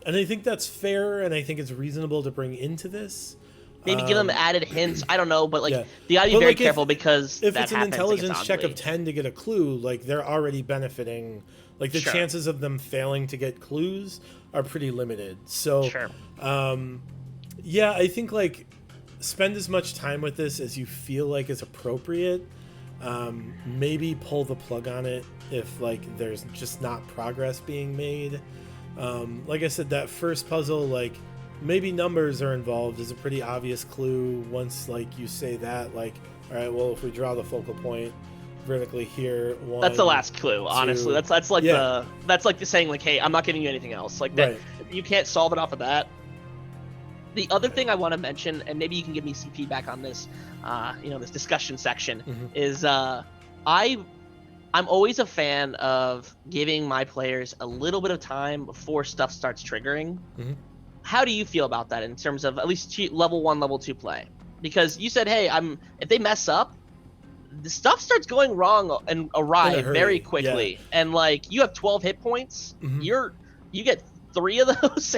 And I think that's fair, and I think it's reasonable to bring into this. Maybe give them added hints. I don't know, but you gotta be very careful, because if it's an intelligence check of 10 to get a clue, like, they're already benefiting. Like, the chances of them failing to get clues are pretty limited. So, I think, like, spend as much time with this as you feel like is appropriate. Maybe pull the plug on it if, like, there's just not progress being made. Like I said, that first puzzle, like, maybe numbers are involved is a pretty obvious clue. Once, like, you say that, like, all right, well, if we draw the focal point vertically here, that's the last clue. Honestly, that's like that's like the saying, like, hey, I'm not giving you anything else. Like, that you can't solve it off of that. The other thing I want to mention, and maybe you can give me some feedback on this, this discussion section, is I'm always a fan of giving my players a little bit of time before stuff starts triggering. How do you feel about that in terms of at least level 1, level 2 play? Because you said, hey, if they mess up, the stuff starts going wrong and awry very quickly. And, like, you have 12 hit points, you get 3 of those,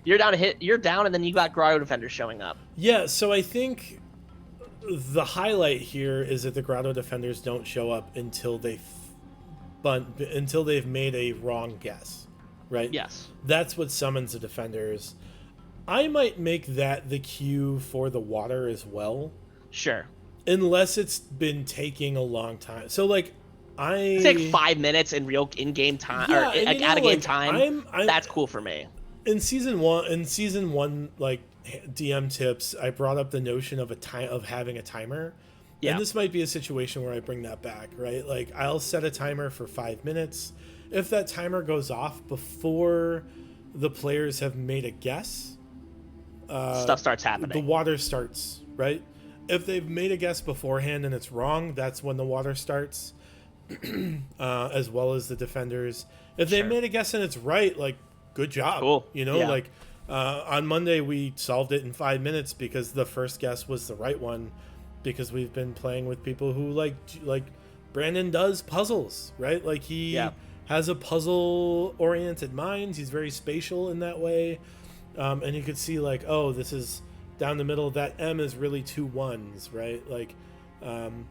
you're down, and then you got Grotto Defenders showing up. Yeah, so I think the highlight here is that the Grotto Defenders don't show up until they've made a wrong guess, right? Yes. That's what summons the defenders. I might make that the cue for the water as well. Sure. Unless it's been taking a long time. So, like, it's like 5 minutes in real in-game time, or out of game time. That's cool for me. In season one, like, DM tips, I brought up the notion of having a timer. Yeah. And this might be a situation where I bring that back, right? Like, I'll set a timer for 5 minutes. If that timer goes off before the players have made a guess, stuff starts happening. The water starts, right? If they've made a guess beforehand and it's wrong, that's when the water starts. As well as the defenders. If they made a guess and it's right, like, good job. Cool. Like, on Monday we solved it in 5 minutes because the first guess was the right one, because we've been playing with people who like Brandon does puzzles, right? Like, he has a puzzle oriented mind. He's very spatial in that way. And you could see, like, oh, this is down the middle. That M is really 2 1s, right? Like,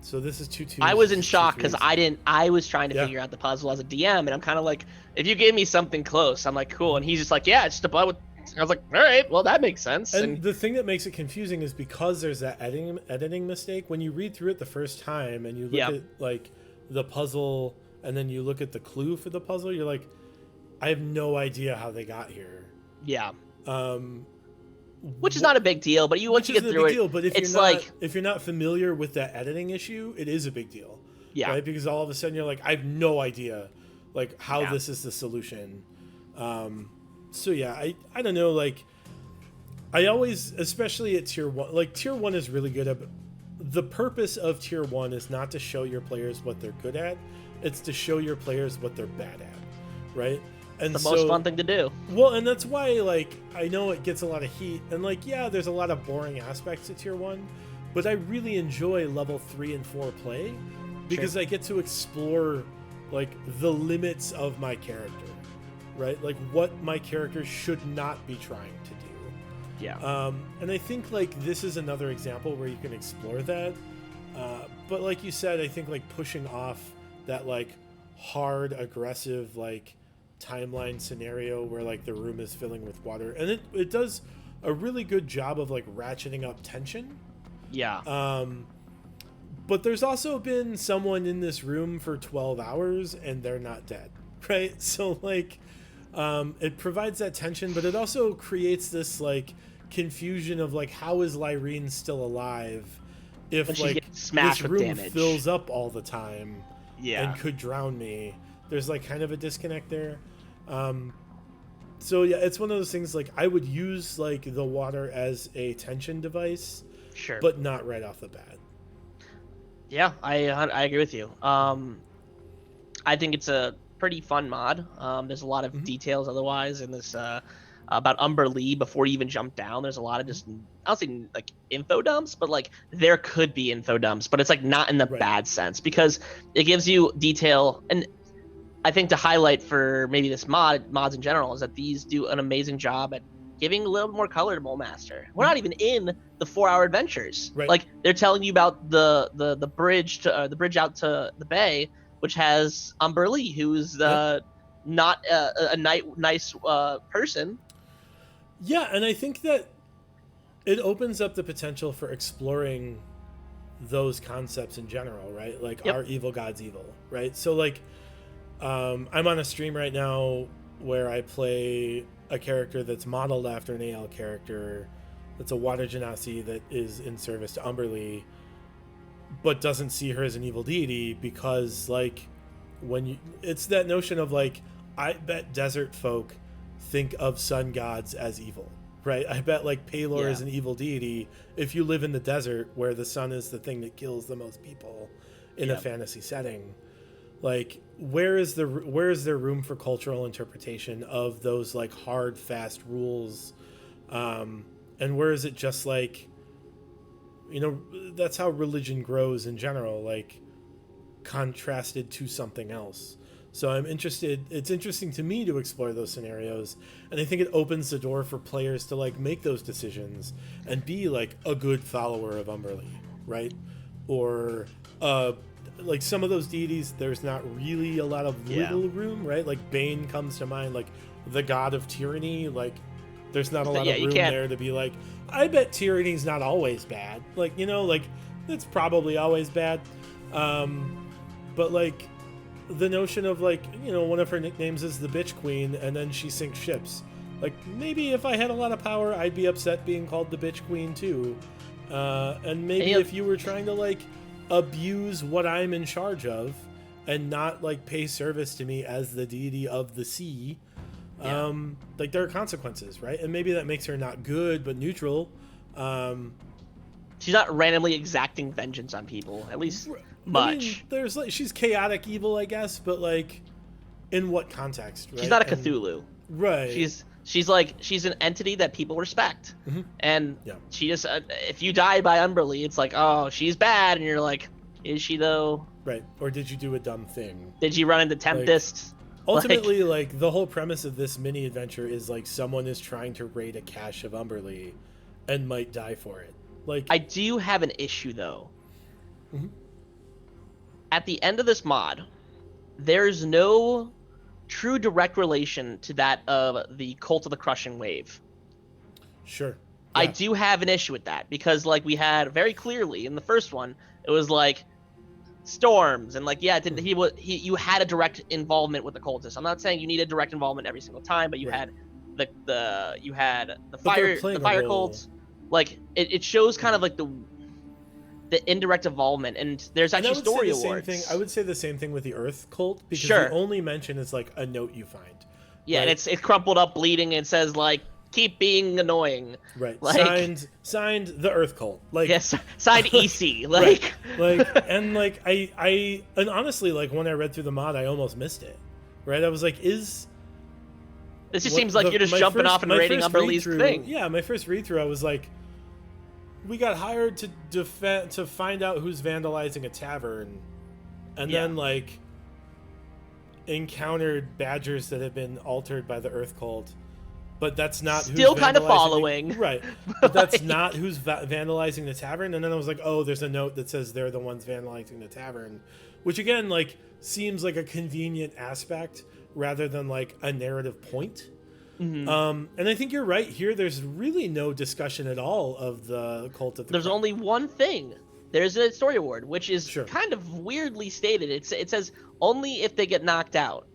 so this is 2 2s. I was in shock because I was trying to figure out the puzzle as a DM, and I'm kind of like, if you gave me something close, I'm like, cool. And he's just like, yeah, it's just a button. I was like, all right, well, that makes sense. And the thing that makes it confusing is because there's that editing mistake. When you read through it the first time and you look at, like, the puzzle and then you look at the clue for the puzzle, you're like, I have no idea how they got here. Yeah. Which is not a big deal, but once you get through it, but if you're not familiar with that editing issue, it is a big deal. Yeah. Right? Because all of a sudden you're like, I have no idea, like, how this is the solution. So yeah, I don't know, like, I always, especially at tier 1, like, tier 1 is really good at, the purpose of tier 1 is not to show your players what they're good at, it's to show your players what they're bad at, right? And the most fun thing to do. Well, and that's why, like, I know it gets a lot of heat, and, like, yeah, there's a lot of boring aspects to tier 1, but I really enjoy level 3 and 4 play because I get to explore, like, the limits of my character, right? Like, what my character should not be trying to do. Yeah. And I think, like, this is another example where you can explore that. But like you said, I think, like, pushing off that, like, hard, aggressive, like, timeline scenario where like the room is filling with water, and it does a really good job of like ratcheting up tension. Yeah. But there's also been someone in this room for 12 hours and they're not dead, right? So like it provides that tension, but it also creates this like confusion of like, how is Lyrene still alive if When she's like getting smashed this with room damage. fills up all the time Yeah. and could drown me? There's like kind of a disconnect there. So yeah, it's one of those things like I would use like the water as a tension device, Sure. but not right off the bat. Yeah, I agree with you. I think it's a pretty fun mod. There's a lot of details otherwise in this about Umber Lee before you even jump down. There's a lot of just, I don't say like info dumps, but like there could be info dumps, but it's like not in the bad sense, because it gives you detail. And I think to highlight for maybe this mods in general is that these do an amazing job at giving a little more color to Mole Master. We're not even in the 4-hour adventures. Right. Like they're telling you about the bridge to the bridge out to the bay, which has Umber Lee, who's not a nice person. Yeah, and I think that it opens up the potential for exploring those concepts in general, right? Like, are evil gods evil, right? So like I'm on a stream right now where I play a character that's modeled after an AL character that's a water genasi that is in service to Umberlee, but doesn't see her as an evil deity, because like it's that notion of like, I bet desert folk think of sun gods as evil, right? I bet like Palor is an evil deity if you live in the desert where the sun is the thing that kills the most people in a fantasy setting. Like, where is there room for cultural interpretation of those like hard, fast rules? And where is it just like, you know, that's how religion grows in general, like contrasted to something else. So I'm interested. It's interesting to me to explore those scenarios, and I think it opens the door for players to like make those decisions and be like a good follower of Umberlee, right? Or like some of those deities, there's not really a lot of wiggle room, right? Like Bane comes to mind, like the god of tyranny. Like there's not a lot of room there to be like, I bet tyranny's not always bad. Like, you know, like it's probably always bad. But like the notion of like, you know, one of her nicknames is the bitch queen, and then she sinks ships. Like maybe if I had a lot of power, I'd be upset being called the bitch queen too. And maybe if you were trying to like abuse what I'm in charge of and not like pay service to me as the deity of the sea, like there are consequences, right? And maybe that makes her not good but neutral. She's not randomly exacting vengeance on people, at least much. I mean, there's like, she's chaotic evil, I guess, but like in what context, right? She's not a Cthulhu, right? She's an entity that people respect, and she just if you die by Umberlee, it's like, oh, she's bad, and you're like, is she though? Right. Or did you do a dumb thing? Did you run into Tempest? Like, ultimately, like the whole premise of this mini adventure is like someone is trying to raid a cache of Umberlee and might die for it. Like, I do have an issue though. At the end of this mod, there's no true direct relation to that of the Cult of the Crushing Wave. Sure. Yeah. I do have an issue with that, because like we had very clearly in the first one, it was like storms and like, you had a direct involvement with the cultists. I'm not saying you need a direct involvement every single time, but you had the fire cults. Like it shows kind of like the indirect involvement, and there's actually story awards. I would say the same thing with the Earth cult, because the only mention is like a note you find. Yeah, right? And it's crumpled up, bleeding, and it says like, keep being annoying. Right. Like, signed the Earth cult. Like, yes, signed EC. Like, right. Like, and like I honestly, like when I read through the mod, I almost missed it. Right. I was like, this just seems like you're just jumping off and raiding Umberlee's thing. Yeah, my first read through, I was like, we got hired to find out who's vandalizing a tavern, and then like encountered badgers that have been altered by the Earth cult, but that's not still kind of following, right? But that's not who's vandalizing the tavern. And then I was like, oh, there's a note that says they're the ones vandalizing the tavern, which again like seems like a convenient aspect rather than like a narrative point. Mm-hmm. And I think you're right here. There's really no discussion at all of the cult of the There's crown. only one thing. There's a story award, which is Sure. kind of weirdly stated. It says only if they get knocked out.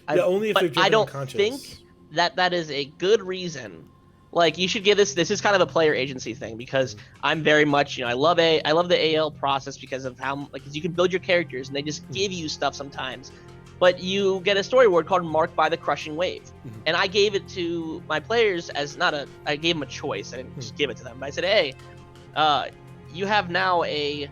Only if they're driven I don't unconscious. think that is a good reason. Like, you should give this is kind of a player agency thing, because I'm very much, I love the AL process because of how, like, you can build your characters and they just give you stuff sometimes. But you get a story award called Marked by the Crushing Wave. And I gave it to my players as I gave them a choice. I didn't just give it to them. But I said, hey, you have now a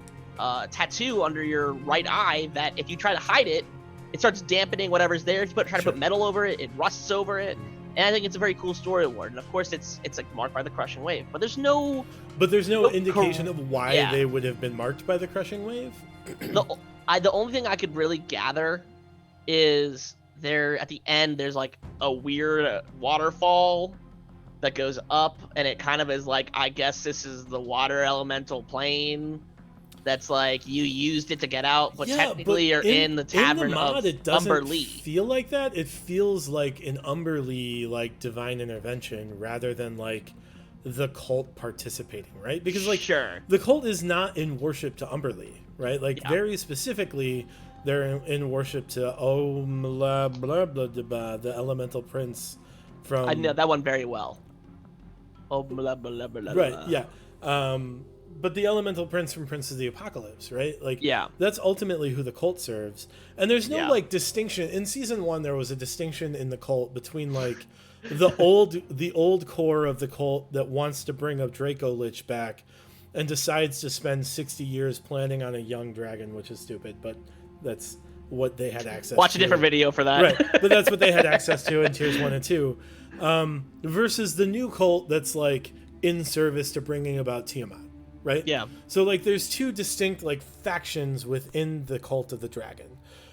tattoo under your right eye that if you try to hide it, it starts dampening whatever's there. If you try to put metal over it, it rusts over it. And I think it's a very cool story award. And of course, it's like marked by the Crushing Wave. But there's no indication of why they would have been marked by the Crushing Wave. The only thing I could really gather is there at the end. There's like a weird waterfall that goes up, and it kind of is like, I guess this is the water elemental plane. That's like, you used it to get out, but technically you're in the tavern of Umberlee. Feel like that. It feels like an Umberlee like divine intervention rather than like the cult participating, right? Because like the cult is not in worship to Umberlee, right? Like very specifically, they're in worship to blah, blah, blah, blah, the elemental prince from. I know that one very well. Oh blah blah blah blah. Right. Yeah. But the elemental prince from Prince of the Apocalypse, right? Like, that's ultimately who the cult serves. And there's no like distinction in season 1. There was a distinction in the cult between like the old core of the cult that wants to bring a Draco Lich back and decides to spend 60 years planning on a young dragon, which is stupid, but that's what they had access to. Watch a different video for that. Right. But that's what they had access to in tiers 1 and 2. Versus the new cult that's like in service to bringing about Tiamat. Right? Yeah. So like there's two distinct like factions within the cult of the dragon.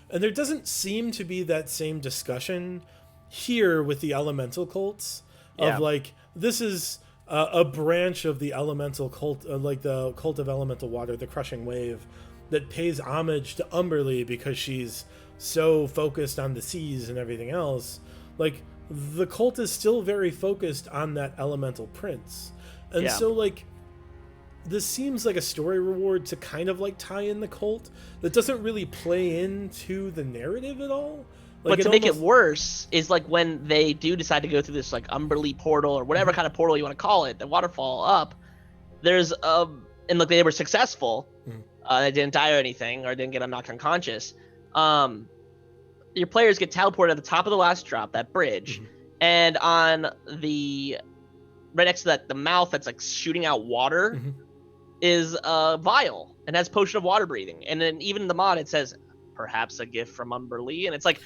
And there doesn't seem to be that same discussion here with the elemental cults of like, this is a branch of the elemental cult, like the cult of elemental water, the Crushing Wave, that pays homage to Umberlee because she's so focused on the seas and everything else. Like, the cult is still very focused on that elemental prince. And so like, this seems like a story reward to kind of like tie in the cult that doesn't really play into the narrative at all. Like, but to make it worse is like when they do decide to go through this like Umberlee portal or whatever kind of portal you want to call it, the waterfall up, there's and look, they were successful. They didn't die or anything, or didn't get knocked unconscious. Your players get teleported at the top of the last drop, that bridge, and on the right next to that, the mouth that's like shooting out water is a vial and has potion of water breathing. And then even in the mod, it says perhaps a gift from Umberlee, and it's like,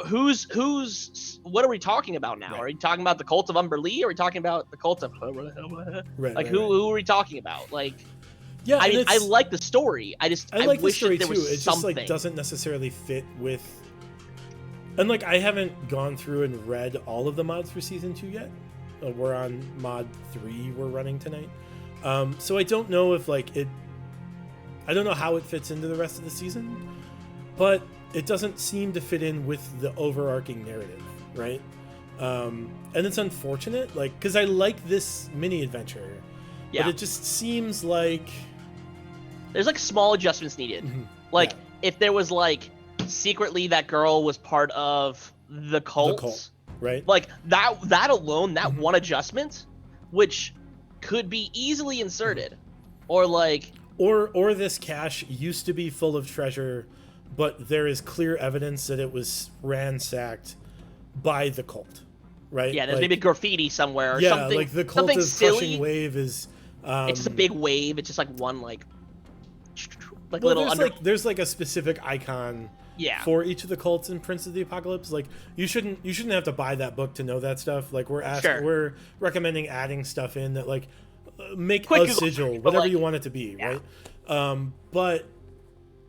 who's what are we talking about now? Are we talking about the cult of Umberlee? Or are we talking about the cult of who are we talking about? Like, I mean, I like the story. I like wish the story there too. was it something. just like doesn't necessarily fit with. And like, I haven't gone through and read all of the mods for season 2 yet. We're on mod 3 we're running tonight. So I don't know if like I don't know how it fits into the rest of the season, but it doesn't seem to fit in with the overarching narrative, right? And it's unfortunate, like, because I like this mini adventure, but it just seems like there's like small adjustments needed. Like if there was like secretly that girl was part of the cult. Right, like that alone, that one adjustment, which could be easily inserted, or like, or this cache used to be full of treasure, but there is clear evidence that it was ransacked by the cult, right? Yeah, there's like, maybe graffiti somewhere, or something. Like the cult of Crushing Wave is. It's just a big wave. It's just like one like little. There's like a specific icon. For each of the cults in Prince of the Apocalypse, like you shouldn't have to buy that book to know that stuff. Like we're recommending adding stuff in that like make a sigil, whatever you want it to be, right? But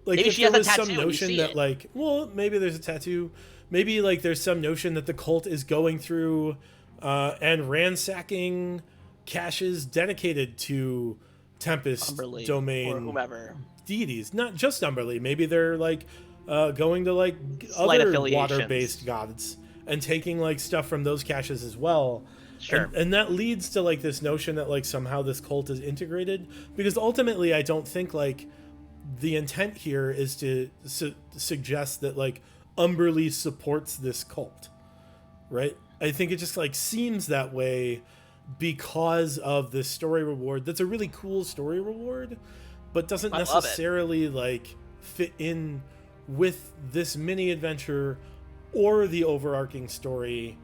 like maybe if there was some notion that like, well, maybe there's a tattoo, maybe like there's some notion that the cult is going through and ransacking caches dedicated to Tempest Umberlee, domain or whomever deities, not just Umberlee. Maybe they're like going to like Slight other affiliations. water-based gods and taking like stuff from those caches as well. Sure. And that leads to like this notion that like somehow this cult is integrated, because ultimately I don't think like the intent here is to suggest that like Umberlee supports this cult, right? I think it just like seems that way because of this story reward. That's a really cool story reward, but doesn't necessarily like fit in with this mini adventure or the overarching story,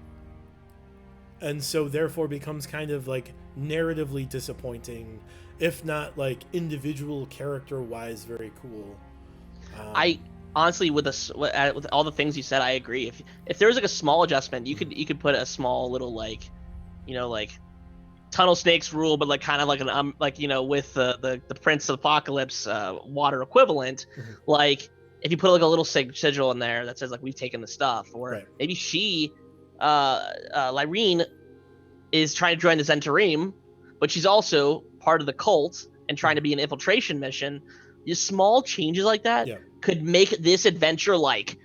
and so therefore becomes kind of like narratively disappointing, if not like individual character wise very cool. I honestly, with all the things you said, I agree. If there was like a small adjustment, you could put a small little like, like tunnel snakes rule, but like kind of like an with the Prince of Apocalypse water equivalent, like if you put like a little sigil in there that says like we've taken the stuff, or maybe Lyrene is trying to join the Zentarim, but she's also part of the cult and trying to be an infiltration mission. Just small changes like that could make this adventure like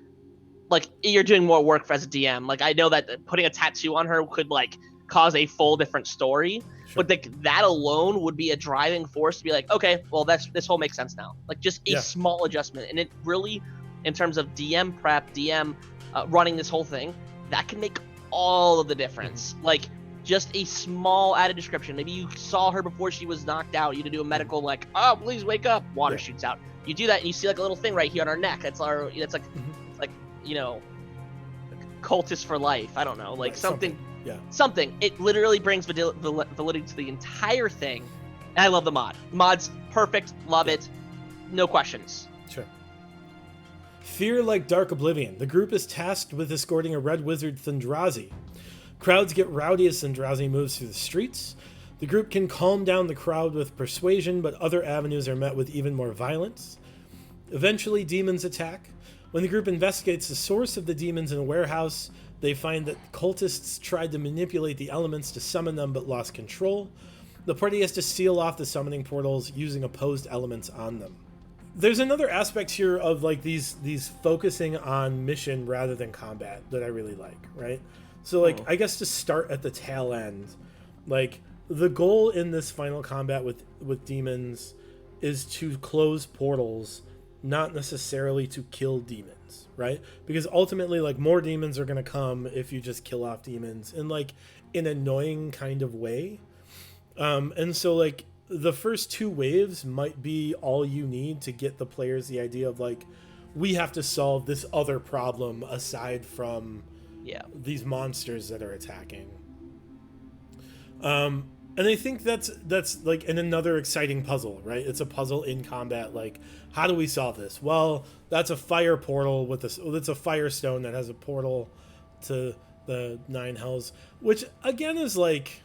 you're doing more work as a DM. Like I know that putting a tattoo on her could like cause a full different story, but that alone would be a driving force to be like, okay, well this whole makes sense now. Like just a small adjustment, and it really, in terms of DM prep, DM running this whole thing, that can make all of the difference. Like just a small added description. Maybe you saw her before she was knocked out. You had to do a medical like, oh please wake up. Water shoots out. You do that and you see like a little thing right here on our neck. That's like cultist for life. I don't know, like something. Something. It literally brings validity to the entire thing. And I love the mod. Mod's perfect. Love it. No questions. Sure. Fear like Dark Oblivion. The group is tasked with escorting a red wizard Thandrazi. Crowds get rowdy as Thandrazi moves through the streets. The group can calm down the crowd with persuasion, but other avenues are met with even more violence. Eventually, demons attack. When the group investigates the source of the demons in a warehouse, they find that cultists tried to manipulate the elements to summon them but lost control. The party has to seal off the summoning portals using opposed elements on them. There's another aspect here of like these focusing on mission rather than combat that I really like, right? So like I guess to start at the tail end, like the goal in this final combat with demons is to close portals, not necessarily to kill demons, right? Because ultimately like more demons are going to come if you just kill off demons in like an annoying kind of way. And so like the first two waves might be all you need to get the players the idea of like, we have to solve this other problem aside from these monsters that are attacking. And I think that's like another exciting puzzle, right? It's a puzzle in combat. Like, how do we solve this? Well, that's a fire portal with this. It's a firestone that has a portal to the Nine Hells, which again is like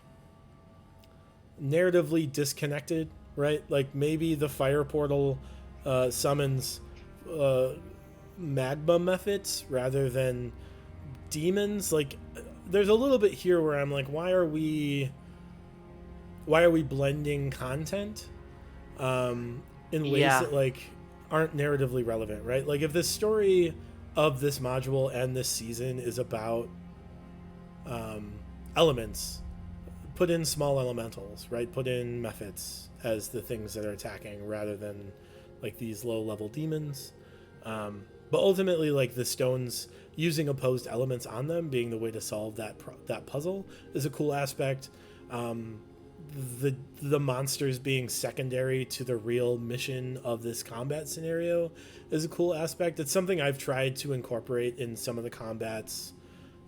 narratively disconnected, right? Like maybe the fire portal summons magma methods rather than demons. Like, there's a little bit here where I'm like, why are we blending content in ways that like aren't narratively relevant, right? Like if the story of this module and this season is about elements, put in small elementals, right? Put in methods as the things that are attacking rather than like these low level demons. But ultimately, like the stones using opposed elements on them being the way to solve that puzzle is a cool aspect. The monsters being secondary to the real mission of this combat scenario is a cool aspect. It's something I've tried to incorporate in some of the combats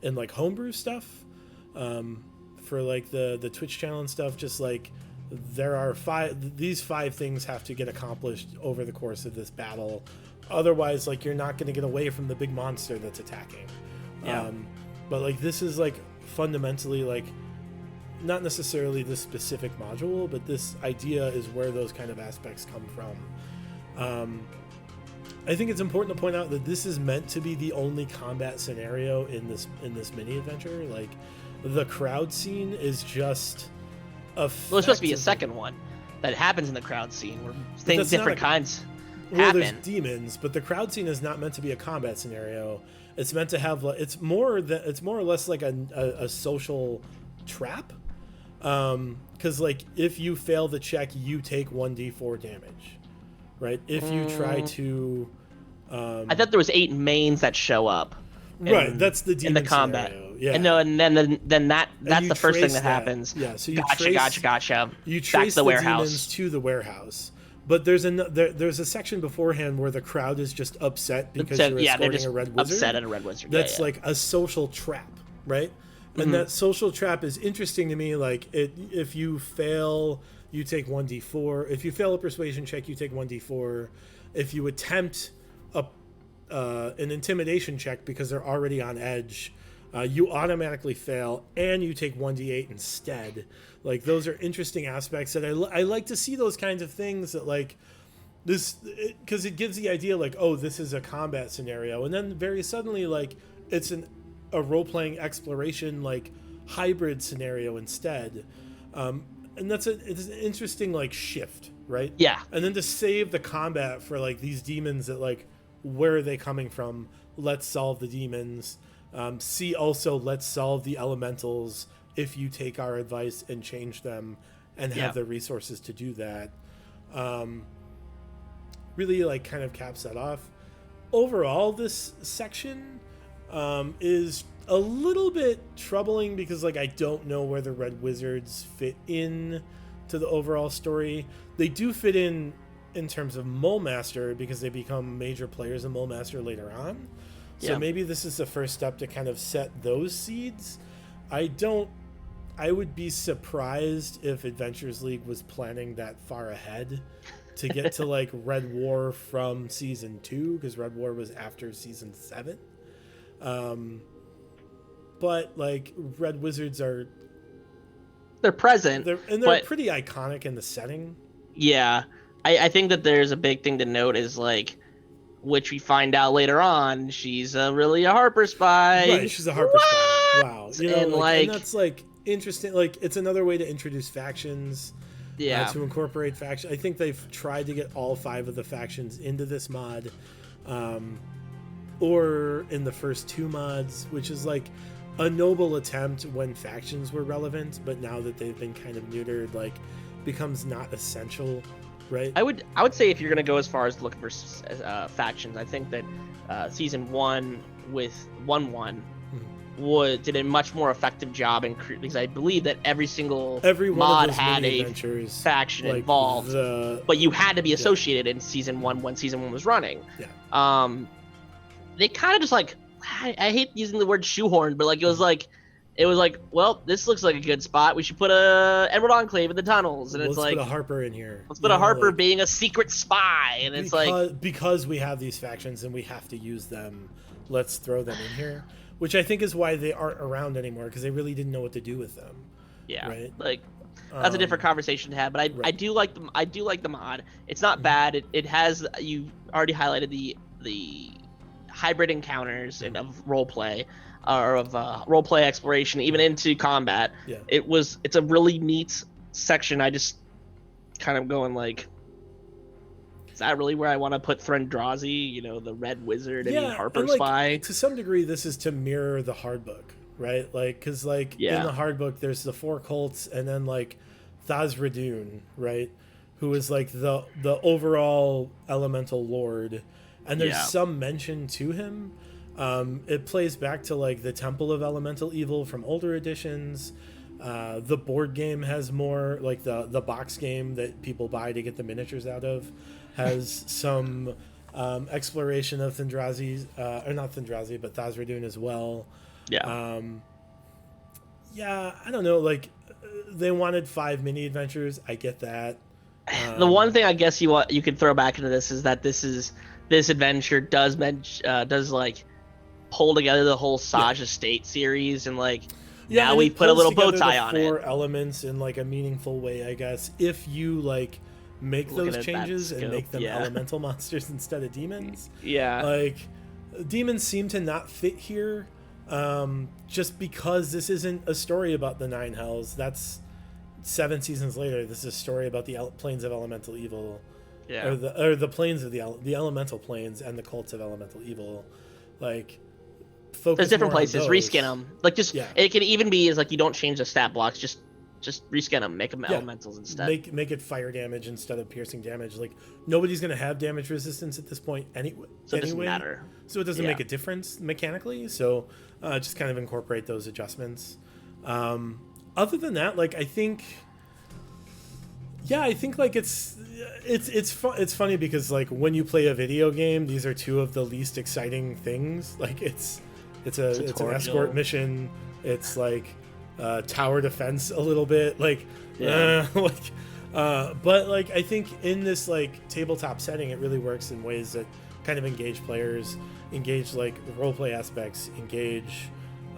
in like homebrew stuff, for like the Twitch channel and stuff. Just like there are these five things have to get accomplished over the course of this battle, otherwise like you're not going to get away from the big monster that's attacking. But like this is like fundamentally like not necessarily this specific module, but this idea is where those kind of aspects come from. I think it's important to point out that this is meant to be the only combat scenario in this mini adventure. Like the crowd scene is just well, it's supposed to be a second one that happens in the crowd scene where things different kinds. Well, there's demons, but the crowd scene is not meant to be a combat scenario. It's meant to have it's more or less like a social trap. Because like if you fail the check, you take 1d4 damage, right? If you try to, I thought there was 8 mains that show up. Right, that's the demon in the combat. scenario. Yeah, and no, and then that's the first thing that that happens. Yeah, so you gotcha. You Back trace to the warehouse. demons to the warehouse. But there's a section beforehand where the crowd is just upset because you're escorting a red wizard. Upset at a red wizard. That's like a social trap, right? And that social trap is interesting to me. Like if you fail, you take 1d4. If you fail a persuasion check, you take 1d4. If you attempt an intimidation check because they're already on edge, you automatically fail and you take 1d8 instead. Like those are interesting aspects that I like to see, those kinds of things that like this, because it gives the idea like, oh, this is a combat scenario, and then very suddenly like it's a role-playing exploration like hybrid scenario instead. And it's an interesting like shift, right? Yeah. And then to save the combat for like these demons that like, where are they coming from? Let's solve the demons. See also, let's solve the elementals if you take our advice and change them and have the resources to do that. Really like kind of caps that off. Overall, this section is a little bit troubling because like I don't know where the Red Wizards fit in to the overall story. They do fit in terms of Mole Master because they become major players in Mole Master later on. So maybe this is the first step to kind of set those seeds. I would be surprised if Adventures League was planning that far ahead to get to like Red War from season 2, because Red War was after season 7. But like Red Wizards they're present. They're pretty iconic in the setting. Yeah. I think that there's a big thing to note is like, which we find out later on, she's really a Harper spy. Right, she's a Harper spy. Wow. You know, and that's like interesting. Like it's another way to introduce factions. Yeah. To incorporate factions. I think they've tried to get all 5 of the factions into this mod, or in the first 2 mods, which is like a noble attempt when factions were relevant, but now that they've been kind of neutered, like becomes not essential. Right. I would say if you're gonna go as far as looking for factions, I think that season 1 with 1-1 did a much more effective job because I believe that every mod had a faction like involved, but you had to be associated in season 1 when season 1 was running. Yeah. They kind of just like, I hate using the word shoehorn, but like it was like, well, this looks like a good spot. We should put a Emerald Enclave in the tunnels, and it's like, let's put a Harper in here. Let's put a Harper being a secret spy, and it's like, because we have these factions and we have to use them, let's throw them in here. Which I think is why they aren't around anymore, because they really didn't know what to do with them. Yeah, right. Like that's a different conversation to have. But I do like them. I do like the mod. It's not bad. It has, you already highlighted the hybrid encounters and of roleplay. Or of roleplay exploration, even into combat. Yeah. It's a really neat section. I just kind of going like, is that really where I want to put Threndrazi? You know, the Red Wizard and Harper and like, Spy. To some degree, this is to mirror the hard book, right? Like, because like in the hard book, there's the 4 cults, and then like Thasradun, right, who is like the overall elemental lord, and there's some mention to him. It plays back to like the Temple of Elemental Evil from older editions. The board game has more, like the box game that people buy to get the miniatures out of has some exploration of Threndrazi's, or not Threndrazi, but Thasradun as well. Yeah. I don't know, like they wanted 5 mini adventures. I get that. The one thing I guess you could throw back into this is that this adventure does like pull together the whole Saj Estate series, and like now we put a little bow tie on it. 4 elements in like a meaningful way, I guess, if you like make those changes and make them elemental monsters instead of demons. Yeah, like demons seem to not fit here, just because this isn't a story about the 9 hells. That's 7 seasons later. This is a story about the planes of elemental evil. Yeah. or the planes of the elemental planes and the cults of elemental evil, like There's focus different more on places. Reskin those. them. Like just Yeah, it can even be as like you don't change the stat blocks. Just reskin them. Make them yeah. elementals instead. Make it fire damage instead of piercing damage. Like nobody's gonna have damage resistance at this point So it doesn't anyway. matter. So it doesn't Yeah. make a difference mechanically. So just kind of incorporate those adjustments. Other than that, like I think like it's funny because like when you play a video game, these are two of the least exciting things. Like it's an escort mission. It's like tower defense a little bit. Like Yeah. but like I think in this like tabletop setting, it really works in ways that kind of engage players, engage like role play aspects, engage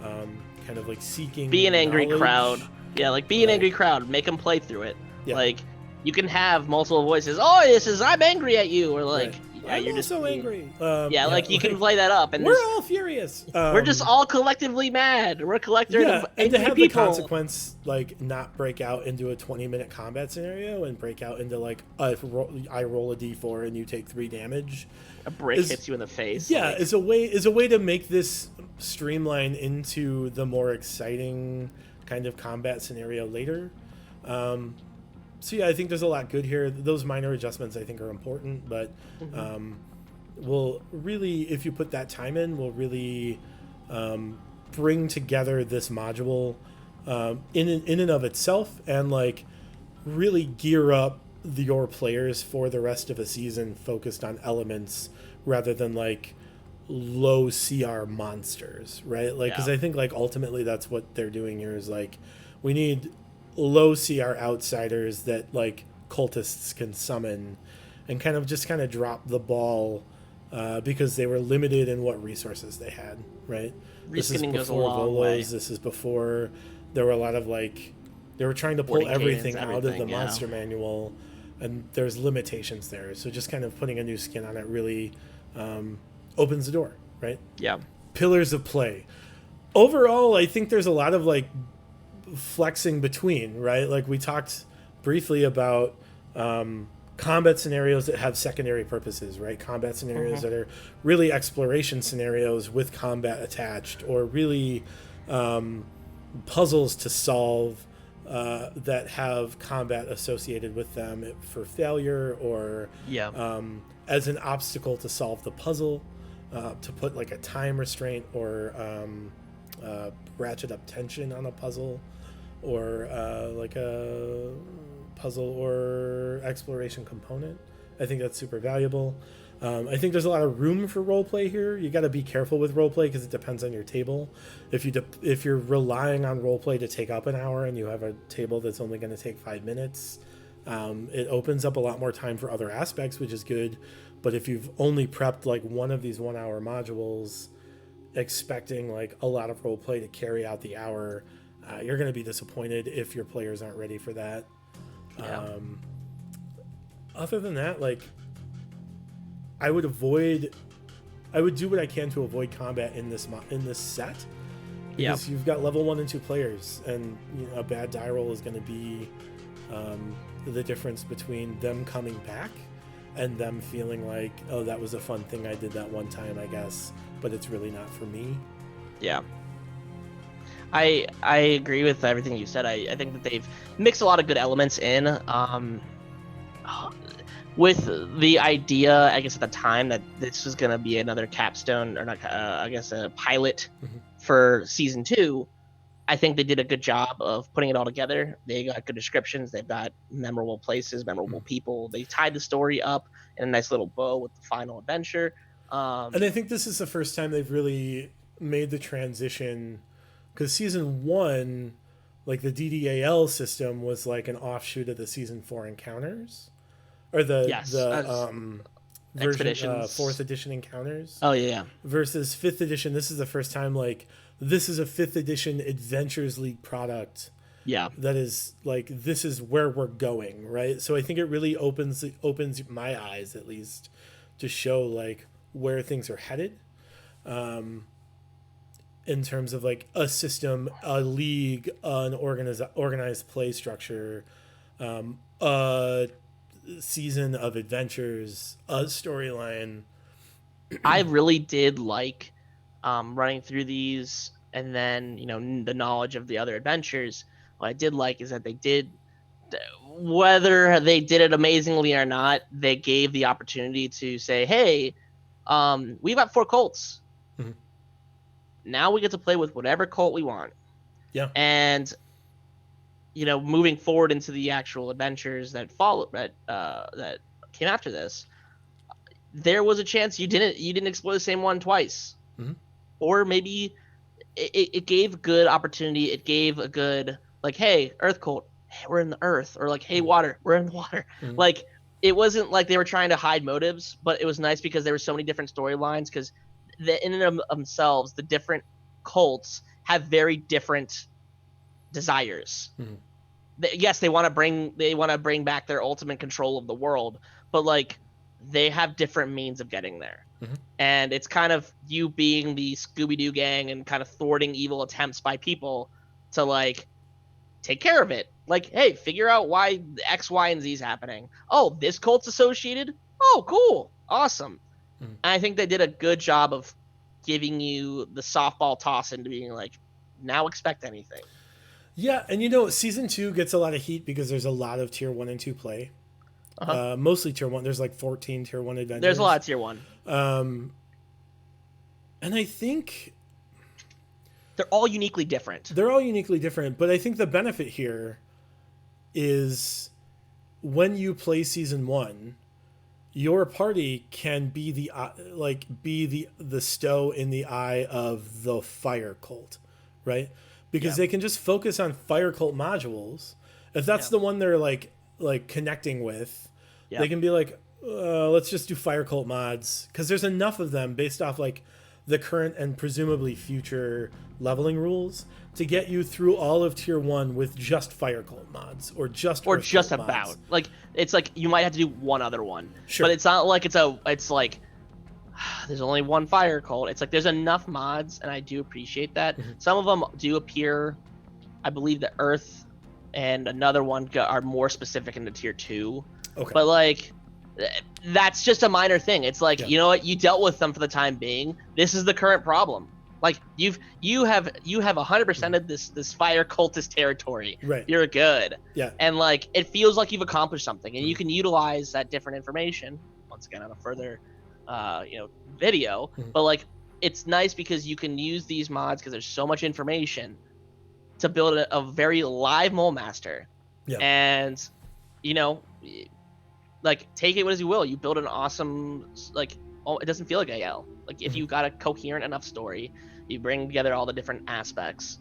kind of like seeking Be an angry knowledge. crowd. Yeah, like be an angry crowd. Make them play through it. Yeah. Like you can have multiple voices. Oh, this is I'm angry at you, or like yeah, I'm you're just also angry. like you can play that up, and we're all furious. we're just all collectively mad. We're a collective of and to angry have people. the consequence like not break out into a 20-minute combat scenario and break out into like I roll a d4 and you take 3 damage. A brick hits you in the face. Yeah, like, is a way to make this streamline into the more exciting kind of combat scenario later. So yeah, I think there's a lot good here. Those minor adjustments I think are important, but will really, if you put that time in, will really bring together this module in and of itself, and like really gear up your players for the rest of a season focused on elements rather than like low CR monsters, right? Like, because I think like ultimately that's what they're doing here is like we need low CR outsiders that like cultists can summon and kind of drop the ball because they were limited in what resources they had, right? This is Reskinning goes a before long way. This is before there were a lot of like they were trying to pull Wording everything cadence, out of the everything, yeah. monster manual, and there's limitations there. So just kind of putting a new skin on it really opens the door, right? Yeah. Pillars of play. Overall, I think there's a lot of like flexing between, right? Like we talked briefly about combat scenarios that have secondary purposes, right? Combat scenarios that are really exploration scenarios with combat attached, or really puzzles to solve that have combat associated with them for failure, or as an obstacle to solve the puzzle, to put like a time restraint or ratchet up tension on a puzzle, or like a puzzle or exploration component. I think that's super valuable. I think there's a lot of room for roleplay here. You got to be careful with roleplay because it depends on your table. If you're relying on roleplay to take up an hour and you have a table that's only going to take 5 minutes, it opens up a lot more time for other aspects, which is good. But if you've only prepped like one of these 1-hour modules, expecting like a lot of roleplay to carry out the hour, you're going to be disappointed if your players aren't ready for that. Other than that, like I would do what I can to avoid combat in this set, because you've got level 1 and 2 players, and a bad die roll is going to be the difference between them coming back and them feeling like, oh, that was a fun thing I did that one time, I guess, but it's really not for me. Yeah. I agree with everything you said. I think that they've mixed a lot of good elements in. With the idea, I guess at the time, that this was going to be another capstone, or not, I guess a pilot for season 2, I think they did a good job of putting it all together. They got good descriptions. They've got memorable places, memorable people. They tied the story up in a nice little bow with the final adventure. And I think this is the first time they've really made the transition, because season 1, like the DDAL system was like an offshoot of the season 4 encounters, or the version 4th edition encounters. Oh yeah. Versus 5th edition, this is the first time like this is a 5th edition Adventures League product. Yeah. That is like, this is where we're going, right? So I think it really opens my eyes, at least, to show like where things are headed. In terms of like a system, a league, an organized play structure, season of adventures, a storyline. I really did like running through these, and then the knowledge of the other adventures. What I did like is that they did, whether they did it amazingly or not, they gave the opportunity to say, hey, we've got 4 cults. Mhm. Now we get to play with whatever cult we want. Yeah. And moving forward into the actual adventures that followed, that came after this, there was a chance you didn't explore the same one twice. Mhm. Or maybe it gave good opportunity. It gave a good, like, hey, Earth cult, hey, we're in the Earth, or like, hey, water, we're in the water. Mhm. Like, it wasn't like they were trying to hide motives, but it was nice because there were so many different storylines, because in and of themselves, the different cults have very different desires. Mhm. Yes, they want to bring back their ultimate control of the world, but like, they have different means of getting there. Mhm. And it's kind of you being the Scooby-Doo gang and kind of thwarting evil attempts by people to like take care of it. Like, hey, figure out why X, Y, and Z is happening. Oh, this cult's associated? Oh, cool. Awesome. Mhm. And I think they did a good job of giving you the softball toss into being like, now expect anything. Yeah, and season 2 gets a lot of heat because there's a lot of tier 1 and 2 play. Uh-huh. Mostly tier 1. There's like 14 tier 1 adventures. There's a lot of tier 1. And I think they're all uniquely different. But I think the benefit here is when you play season 1, your party can be the stow in the eye of the fire cult, right? Because they can just focus on fire cult modules. If that's the one they're like connecting with, they can be like, let's just do fire cult mods, because there's enough of them based off like the current and presumably future leveling rules to get you through all of tier 1 with just fire cult mods or just about mods. Like, it's like you might have to do one other one. Sure. But it's not like it's like there's only one fire cult. It's like there's enough mods, and I do appreciate that. Mm-hmm. Some of them do appear, I believe the Earth and another one are more specific into tier 2. Okay. But like, that's just a minor thing. It's like, you know what, you dealt with them for the time being. This is the current problem. Like, you have 100% of this fire cultist territory. Right. You're good. Yeah. And like, it feels like you've accomplished something, and you can utilize that different information once again on a further video. Mhm. But like, it's nice because you can use these mods because there's so much information to build a very live mole master. Yeah. And like, take it as you will. You build an awesome, like, it doesn't feel like AL. Like, if you got a coherent enough story, you bring together all the different aspects.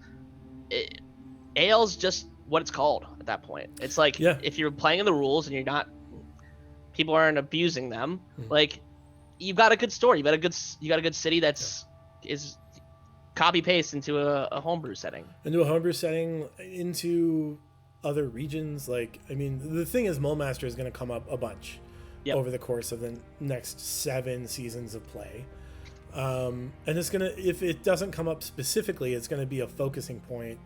AL's just what it's called at that point. It's like, if you're playing in the rules and people aren't abusing them, like, you've got a good story. You got a good city that's is copy paste into a homebrew setting. Into other regions. Like, I mean, the thing is, Mole Master is going to come up a bunch over the course of the next 7 seasons of play. And it's going to, if it doesn't come up specifically, it's going to be a focusing point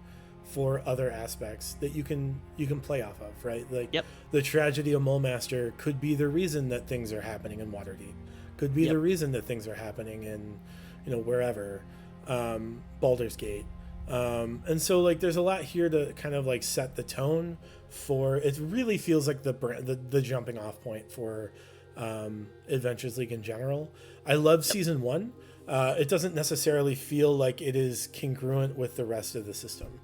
for other aspects that you can play off of, right? Like, the tragedy of Mole Master could be the reason that things are happening in Waterdeep. Could be the reason that things are happening in, wherever, Baldur's Gate. And so, like, there's a lot here to kind of like set the tone for. It really feels like the jumping off point for Adventures League in general. I love season 1. It doesn't necessarily feel like it is congruent with the rest of the system,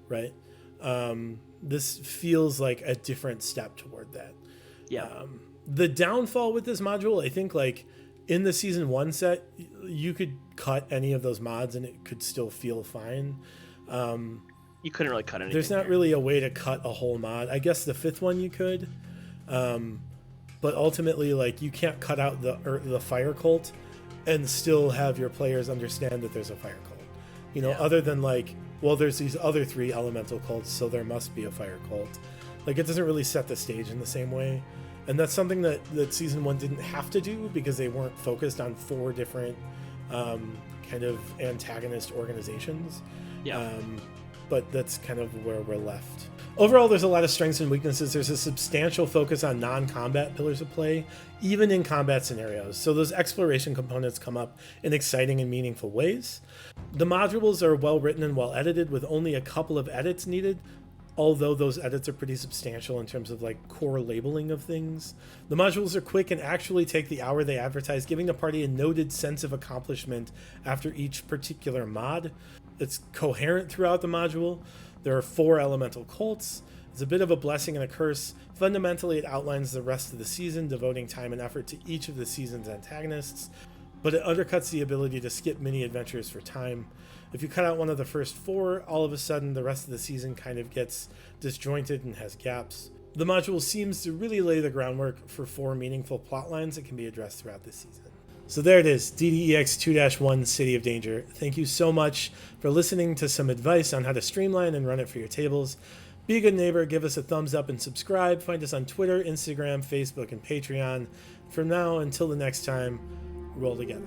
right? This feels like a different step toward that. The downfall with this module, I think, like, in the season 1 set, you could cut any of those mods and it could still feel fine. You couldn't really cut anything. There's not really a way to cut a whole mod. I guess the 5th one you could, but ultimately, like, you can't cut out the fire cult and still have your players understand that there's a fire cult. Other than like, well, there's these other 3 elemental cults, so there must be a fire cult. Like, it doesn't really set the stage in the same way. And that's something that season 1 didn't have to do because they weren't focused on 4 different kind of antagonist organizations. but that's kind of where we're left. Overall, there's a lot of strengths and weaknesses. There's a substantial focus on non-combat pillars of play, even in combat scenarios. So those exploration components come up in exciting and meaningful ways. The modules are well written and well edited, with only a couple of edits needed, although those edits are pretty substantial in terms of like core labeling of things. The modules are quick and actually take the hour they advertise, giving the party a noted sense of accomplishment after each particular mod. It's coherent throughout the module. There are 4 elemental cults. It's a bit of a blessing and a curse. Fundamentally, it outlines the rest of the season, devoting time and effort to each of the season's antagonists, but it undercuts the ability to skip mini adventures for time. If you cut out one of the first 4, all of a sudden the rest of the season kind of gets disjointed and has gaps. The module seems to really lay the groundwork for 4 meaningful plot lines that can be addressed throughout the season. So there it is, DDEX-02-01 City of Danger. Thank you so much for listening to some advice on how to streamline and run it for your tables. Be a good neighbor, give us a thumbs up and subscribe. Find us on Twitter, Instagram, Facebook, and Patreon. From now until the next time, roll together.